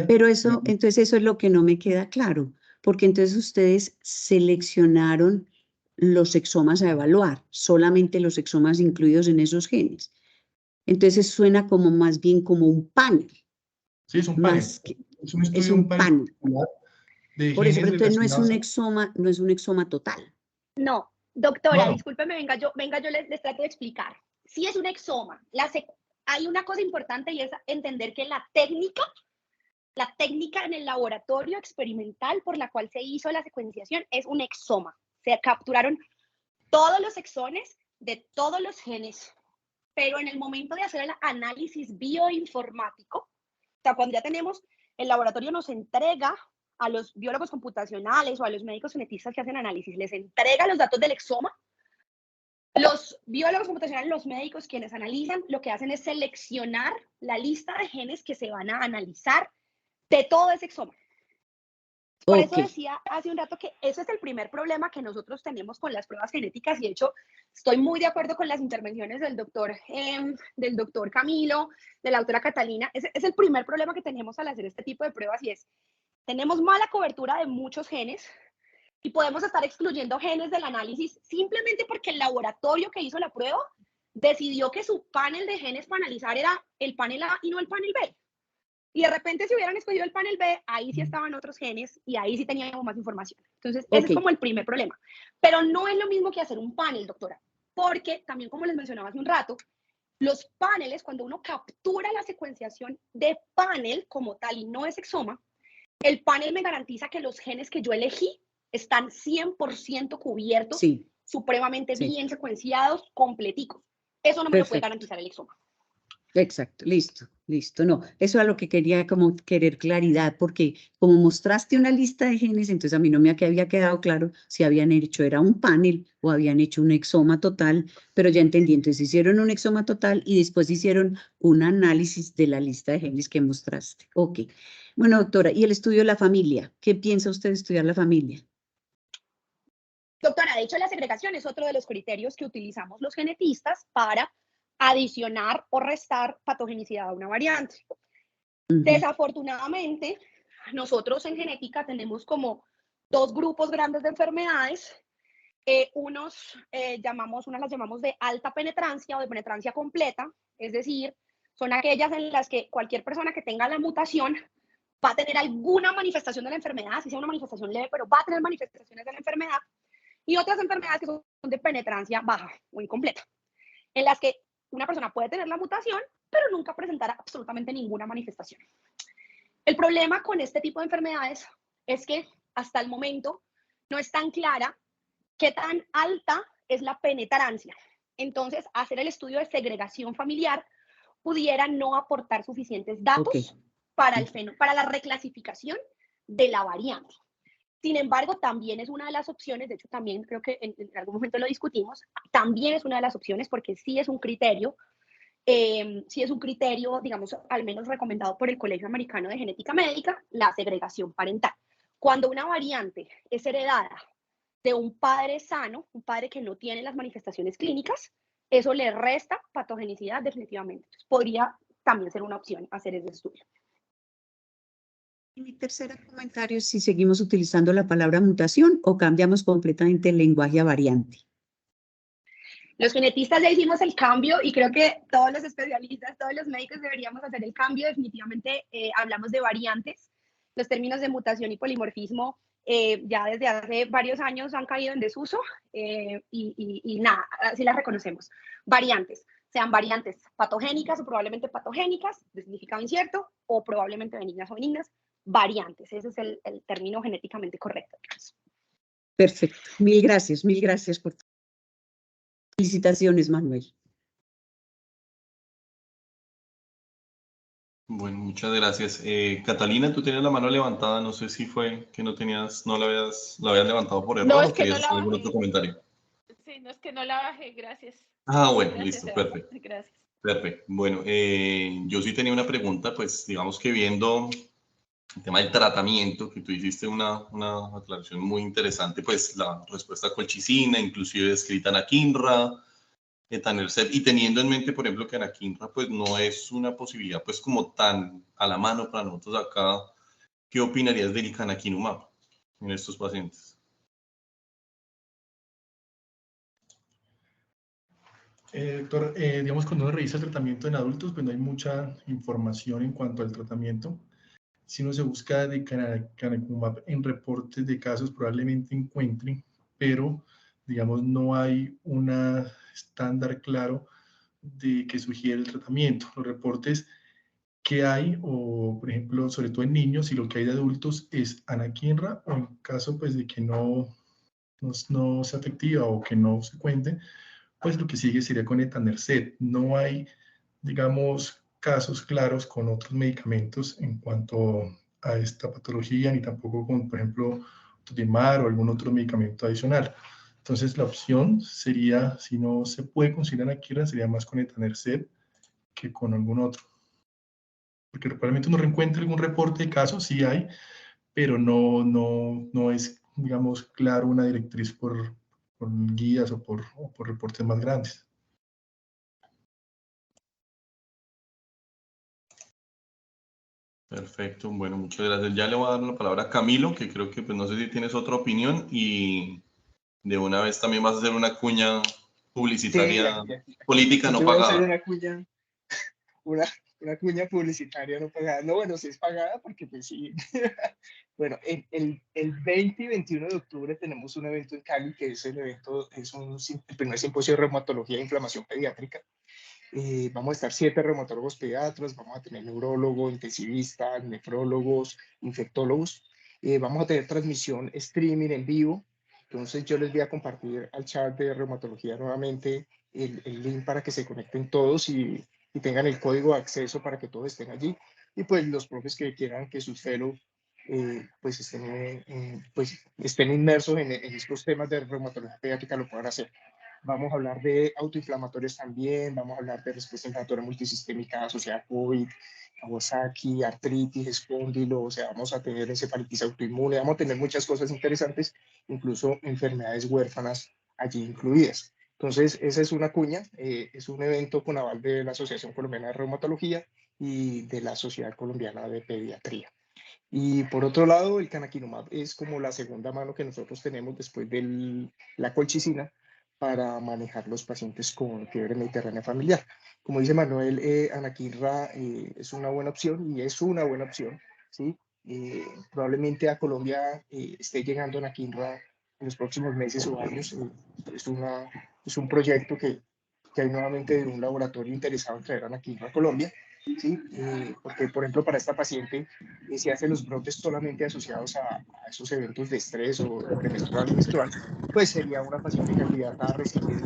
Pero eso, entonces eso es lo que no me queda claro, porque entonces ustedes seleccionaron los exomas a evaluar, solamente los exomas incluidos en esos genes. Entonces suena como más bien como un panel. Sí, es un panel. Es un estudio, un panel. De Por eso, genes pero entonces no es relacionados no es un exoma total. No, doctora, No. discúlpeme, venga, yo les trato de explicar. Sí es un exoma. Hay una cosa importante y es entender que la técnica en el laboratorio experimental por la cual se hizo la secuenciación es un exoma. Se capturaron todos los exones de todos los genes, pero en el momento de hacer el análisis bioinformático, o sea, cuando ya tenemos, el laboratorio nos entrega a los biólogos computacionales o a los médicos genetistas que hacen análisis, les entrega los datos del exoma. Los biólogos computacionales, los médicos quienes analizan, lo que hacen es seleccionar la lista de genes que se van a analizar de todo ese exoma. Por eso decía hace un rato que ese es el primer problema que nosotros tenemos con las pruebas genéticas, y de hecho estoy muy de acuerdo con las intervenciones del doctor Camilo, de la doctora Catalina. Es el primer problema que tenemos al hacer este tipo de pruebas, y es, tenemos mala cobertura de muchos genes y podemos estar excluyendo genes del análisis simplemente porque el laboratorio que hizo la prueba decidió que su panel de genes para analizar era el panel A y no el panel B. Y de repente, si hubieran escogido el panel B, ahí sí estaban otros genes y ahí sí teníamos más información. Entonces, ese es como el primer problema. Pero no es lo mismo que hacer un panel, doctora, porque también, como les mencionaba hace un rato, los paneles, cuando uno captura la secuenciación de panel como tal y no es exoma, el panel me garantiza que los genes que yo elegí están 100% cubiertos, supremamente bien secuenciados, completicos. Eso no me lo puede garantizar el exoma. Exacto, listo. No, eso es a lo que quería como querer claridad, porque como mostraste una lista de genes, entonces a mí no me había quedado claro si habían hecho, era un panel o habían hecho un exoma total, pero ya entendí, entonces hicieron un exoma total y después hicieron un análisis de la lista de genes que mostraste. Ok. Bueno, doctora, ¿y el estudio de la familia? ¿Qué piensa usted de estudiar la familia? Doctora, de hecho la segregación es otro de los criterios que utilizamos los genetistas para adicionar o restar patogenicidad a una variante. Desafortunadamente, nosotros en genética tenemos como dos grupos grandes de enfermedades. Unas las llamamos de alta penetrancia o de penetrancia completa, es decir, son aquellas en las que cualquier persona que tenga la mutación va a tener alguna manifestación de la enfermedad, si sea una manifestación leve, pero va a tener manifestaciones de la enfermedad. Y otras enfermedades que son de penetrancia baja o incompleta, en las que una persona puede tener la mutación, pero nunca presentar absolutamente ninguna manifestación. El problema con este tipo de enfermedades es que hasta el momento no es tan clara qué tan alta es la penetrancia. Entonces, hacer el estudio de segregación familiar pudiera no aportar suficientes datos para la reclasificación de la variante. Sin embargo, también es una de las opciones, de hecho también creo que en algún momento lo discutimos, también es una de las opciones porque sí es un criterio, digamos, al menos recomendado por el Colegio Americano de Genética Médica, la segregación parental. Cuando una variante es heredada de un padre sano, un padre que no tiene las manifestaciones clínicas, eso le resta patogenicidad definitivamente. Entonces, podría también ser una opción hacer ese estudio. Y mi tercer comentario es si seguimos utilizando la palabra mutación o cambiamos completamente el lenguaje a variante. Los genetistas ya hicimos el cambio y creo que todos los especialistas, todos los médicos deberíamos hacer el cambio. Definitivamente hablamos de variantes. Los términos de mutación y polimorfismo ya desde hace varios años han caído en desuso y nada, así las reconocemos. Variantes, sean variantes patogénicas o probablemente patogénicas, de significado incierto, o probablemente benignas o benignas, variantes. Ese es el término genéticamente correcto. Perfecto. Mil gracias por... Felicitaciones, Manuel. Bueno, muchas gracias. Catalina, tú tenías la mano levantada, no sé si fue que no la habías levantado por error o querías hacer algún otro comentario. Sí, no es que no la bajé, gracias. Ah, bueno, gracias, listo, perfecto. Gracias. Perfecto. Bueno, yo sí tenía una pregunta, pues digamos que viendo el tema del tratamiento, que tú hiciste una aclaración muy interesante, pues la respuesta a colchicina, inclusive escrita en Akinra, etanercept, y teniendo en mente, por ejemplo, que anakinra pues no es una posibilidad pues como tan a la mano para nosotros acá, ¿qué opinarías del canakinumab en estos pacientes? Doctor, digamos, cuando uno revisa el tratamiento en adultos, pues no hay mucha información en cuanto al tratamiento. Si uno se busca de canakinumab en reportes de casos, probablemente encuentre, pero, digamos, no hay un estándar claro de que sugiere el tratamiento. Los reportes que hay, o por ejemplo, sobre todo en niños, y lo que hay de adultos es anakinra, o en caso pues de que no sea efectiva o que no se cuente, pues lo que sigue sería con etanercept. No hay, digamos, casos claros con otros medicamentos en cuanto a esta patología, ni tampoco con, por ejemplo, Todimar o algún otro medicamento adicional. Entonces, la opción sería, si no se puede considerar anakinra, sería más con etanercept que con algún otro. Porque probablemente uno encuentre algún reporte de casos, sí hay, pero no es, digamos, claro una directriz por guías o por reportes más grandes. Perfecto, bueno, muchas gracias. Ya le voy a dar la palabra a Camilo, que creo que pues no sé si tienes otra opinión, y de una vez también vas a hacer una cuña publicitaria, política no Yo voy a hacer pagada. una cuña, una cuña publicitaria no pagada. No, bueno, sí es pagada porque pues sí. Bueno, el 20 y 21 de octubre tenemos un evento en Cali, que es el evento, el primer simposio de reumatología e inflamación pediátrica. Vamos a estar 7 reumatólogos pediatras, vamos a tener neurólogos, intensivistas, nefrólogos, infectólogos. Vamos a tener transmisión streaming en vivo. Entonces yo les voy a compartir al chat de reumatología nuevamente el link para que se conecten todos y tengan el código de acceso para que todos estén allí. Y pues los profes que quieran que sus fellows pues estén inmersos en estos temas de reumatología pediátrica lo puedan hacer. Vamos a hablar de autoinflamatorios también, vamos a hablar de respuesta inflamatoria multisistémica asociada a COVID, Kawasaki, artritis, espóndilo, o sea, vamos a tener encefalitis autoinmune, vamos a tener muchas cosas interesantes, incluso enfermedades huérfanas allí incluidas. Entonces, esa es una cuña, es un evento con aval de la Asociación Colombiana de Reumatología y de la Sociedad Colombiana de Pediatría. Y por otro lado, el canakinumab es como la segunda mano que nosotros tenemos después de la colchicina para manejar los pacientes con fiebre mediterránea familiar. Como dice Manuel, anakinra es una buena opción y es una buena opción, ¿sí? Probablemente a Colombia esté llegando anakinra en los próximos meses o años. Es un proyecto que hay nuevamente de un laboratorio interesado en traer anakinra a Colombia. ¿Sí? Porque, por ejemplo, para esta paciente se hacen los brotes solamente asociados a esos eventos de estrés o premenstrual y menstrual, pues sería una paciente candidata a recibir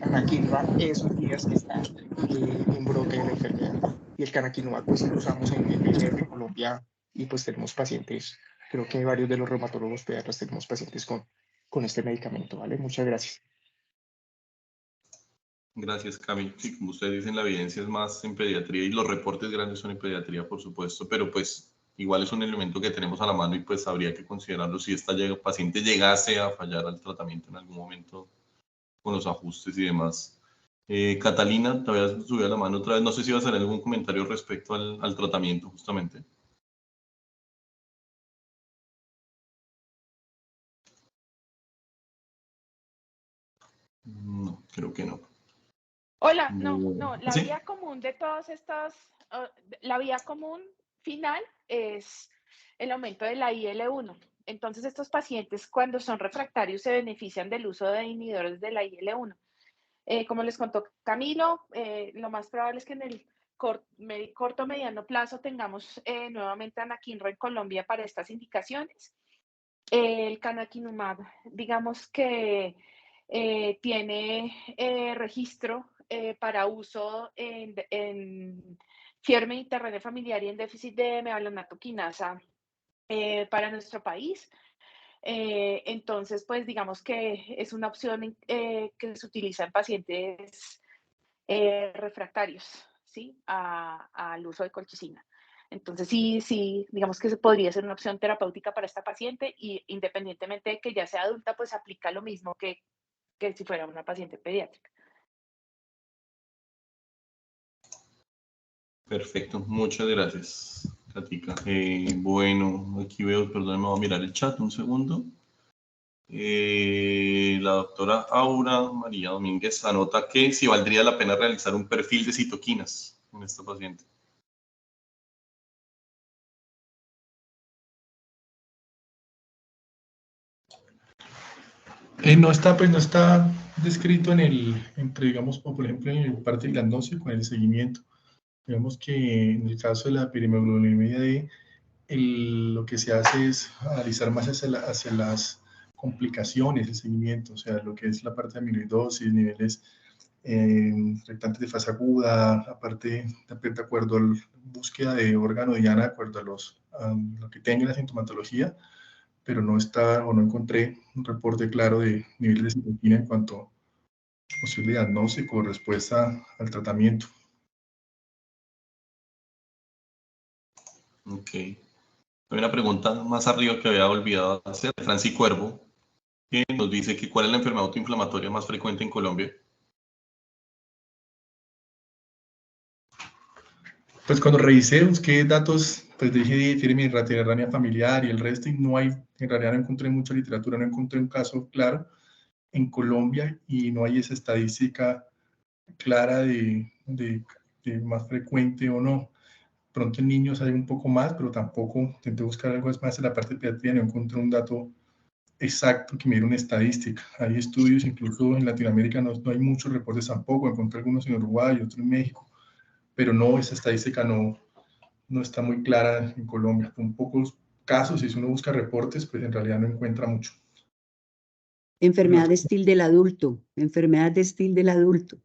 anakinra esos días que está en brote de la enfermedad. Y el canakinumab, pues sí lo usamos en PCR Colombia y pues tenemos pacientes, creo que varios de los reumatólogos pediatras tenemos pacientes con este medicamento, ¿vale? Muchas gracias. Gracias, Cami. Sí, como ustedes dicen, la evidencia es más en pediatría y los reportes grandes son en pediatría, por supuesto, pero pues igual es un elemento que tenemos a la mano y pues habría que considerarlo si esta paciente llegase a fallar al tratamiento en algún momento con los ajustes y demás. Catalina, te habías subido la mano otra vez. No sé si vas a hacer algún comentario respecto al tratamiento, justamente. No, creo que no. Hola, no, la ¿Sí? vía común de todas estas, la vía común final es el aumento de la IL-1. Entonces, estos pacientes cuando son refractarios se benefician del uso de inhibidores de la IL-1. Como les contó Camilo, lo más probable es que en el corto mediano plazo tengamos nuevamente anakinra en Colombia para estas indicaciones. El canakinumab, digamos que tiene registro para uso en fiebre mediterránea familiar y en déficit de mevalonate quinasa para nuestro país. Entonces, pues digamos que es una opción que se utiliza en pacientes refractarios, ¿sí? Al uso de colchicina. Entonces, sí, digamos que podría ser una opción terapéutica para esta paciente y independientemente de que ya sea adulta, pues aplica lo mismo que si fuera una paciente pediátrica. Perfecto, muchas gracias, Katica. Bueno, aquí veo, perdón, me voy a mirar el chat un segundo. La doctora Aura María Domínguez anota que si valdría la pena realizar un perfil de citoquinas en esta paciente. No está descrito digamos, por ejemplo, en el parte del diagnóstico, en el seguimiento. Digamos que en el caso de la perihemoglobinemia D, lo que se hace es analizar más hacia las complicaciones, el seguimiento, o sea, lo que es la parte de amiloidosis, niveles reactantes de fase aguda, aparte de acuerdo a la búsqueda de órgano diana, de acuerdo a lo que tenga la sintomatología, pero no encontré un reporte claro de niveles de citoquina en cuanto a posible diagnóstico o respuesta al tratamiento. Ok. Hay una pregunta más arriba que había olvidado hacer, Franci Cuervo, que nos dice que cuál es la enfermedad autoinflamatoria más frecuente en Colombia. Pues cuando revisé, busqué datos, pues dije tiroides familiar y el resto, y en realidad no encontré mucha literatura, no encontré un caso claro en Colombia y no hay esa estadística clara de más frecuente o no. Pronto en niños hay un poco más, pero tampoco intenté buscar algo más en la parte de pediatría, no encontré un dato exacto que me diera una estadística. Hay estudios, incluso en Latinoamérica no hay muchos reportes tampoco, encontré algunos en Uruguay, otros en México, pero no, esa estadística no está muy clara en Colombia. Son pocos casos y si uno busca reportes, pues en realidad no encuentra mucho. Enfermedad de Still del adulto, enfermedad de Still del adulto.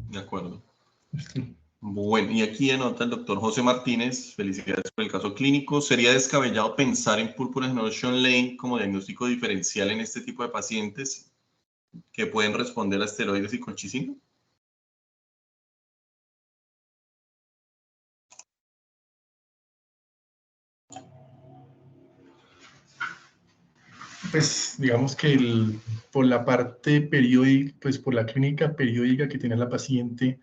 De acuerdo. Sí. Bueno, y aquí anota el doctor José Martínez, felicidades por el caso clínico. ¿Sería descabellado pensar en púrpura Henderson Lane como diagnóstico diferencial en este tipo de pacientes que pueden responder a esteroides y colchicina? Pues digamos que por la parte periódica, pues por la clínica periódica que tiene la paciente,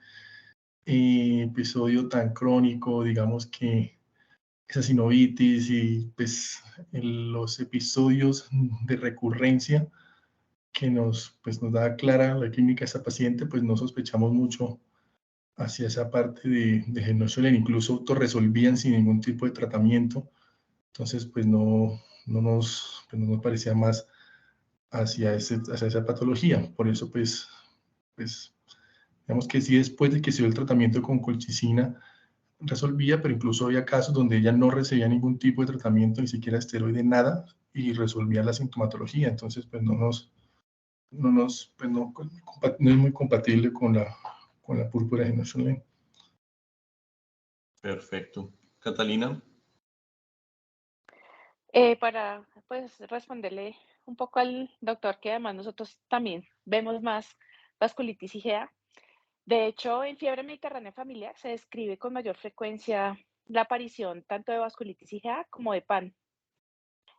episodio tan crónico, digamos que esa sinovitis y pues los episodios de recurrencia que pues, nos da clara la clínica de esa paciente, pues no sospechamos mucho hacia esa parte de Genociolen, incluso autorresolvían sin ningún tipo de tratamiento, entonces pues no nos parecía más hacia esa patología, por eso pues digamos que sí, después de que se dio el tratamiento con colchicina, resolvía, pero incluso había casos donde ella no recibía ningún tipo de tratamiento, ni siquiera esteroide, nada, y resolvía la sintomatología. Entonces, pues no es muy compatible con la púrpura de Henderson. Perfecto. Catalina. Para pues responderle un poco al doctor, que además nosotros también vemos más vasculitis IgA. De hecho, en fiebre mediterránea familiar se describe con mayor frecuencia la aparición tanto de vasculitis IgA como de PAN.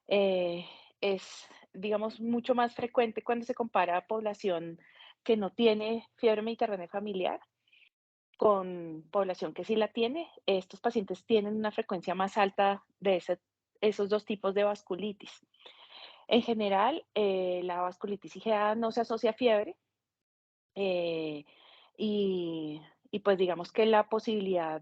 Es, digamos, mucho más frecuente cuando se compara a población que no tiene fiebre mediterránea familiar con población que sí la tiene. Estos pacientes tienen una frecuencia más alta de esos dos tipos de vasculitis. En general, la vasculitis IgA no se asocia a fiebre, y pues digamos que la posibilidad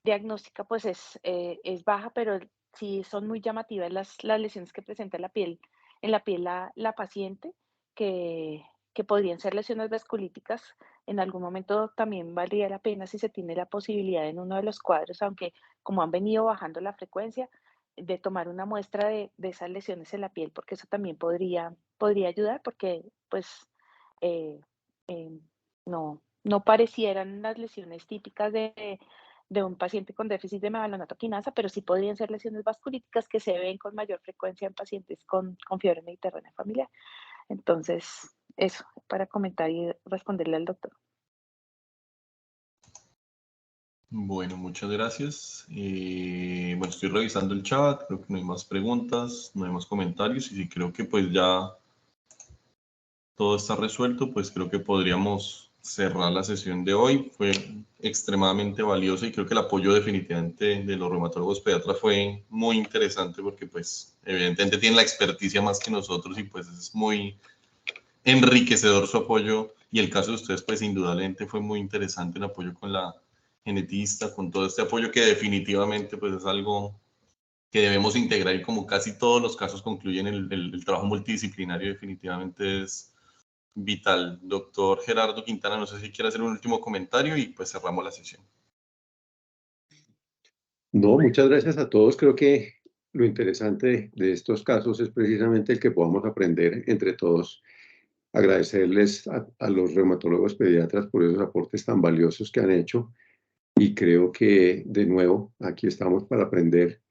diagnóstica pues es baja, pero sí son muy llamativas las lesiones que presenta en la piel la paciente, que podrían ser lesiones vasculíticas. En algún momento también valdría la pena, si se tiene la posibilidad en uno de los cuadros, aunque como han venido bajando la frecuencia, de tomar una muestra de esas lesiones en la piel, porque eso también podría ayudar, porque pues no parecieran las lesiones típicas de un paciente con déficit de mevalonatoquinasa, pero sí podrían ser lesiones vasculíticas que se ven con mayor frecuencia en pacientes con fiebre mediterránea familiar. Entonces, eso, para comentar y responderle al doctor. Bueno, muchas gracias. Bueno, estoy revisando el chat, creo que no hay más preguntas, no hay más comentarios y sí creo que pues ya todo está resuelto, pues creo que podríamos cerrar la sesión de hoy. Fue extremadamente valiosa y creo que el apoyo definitivamente de los reumatólogos pediatras fue muy interesante porque pues evidentemente tienen la experticia más que nosotros y pues es muy enriquecedor su apoyo, y el caso de ustedes pues indudablemente fue muy interesante, el apoyo con la genetista, con todo este apoyo que definitivamente pues es algo que debemos integrar, y como casi todos los casos concluyen, el trabajo multidisciplinario definitivamente es vital. Doctor Gerardo Quintana, no sé si quiere hacer un último comentario y pues cerramos la sesión. No, muchas gracias a todos. Creo que lo interesante de estos casos es precisamente el que podamos aprender entre todos. Agradecerles a los reumatólogos pediatras por esos aportes tan valiosos que han hecho, y creo que de nuevo aquí estamos para aprender.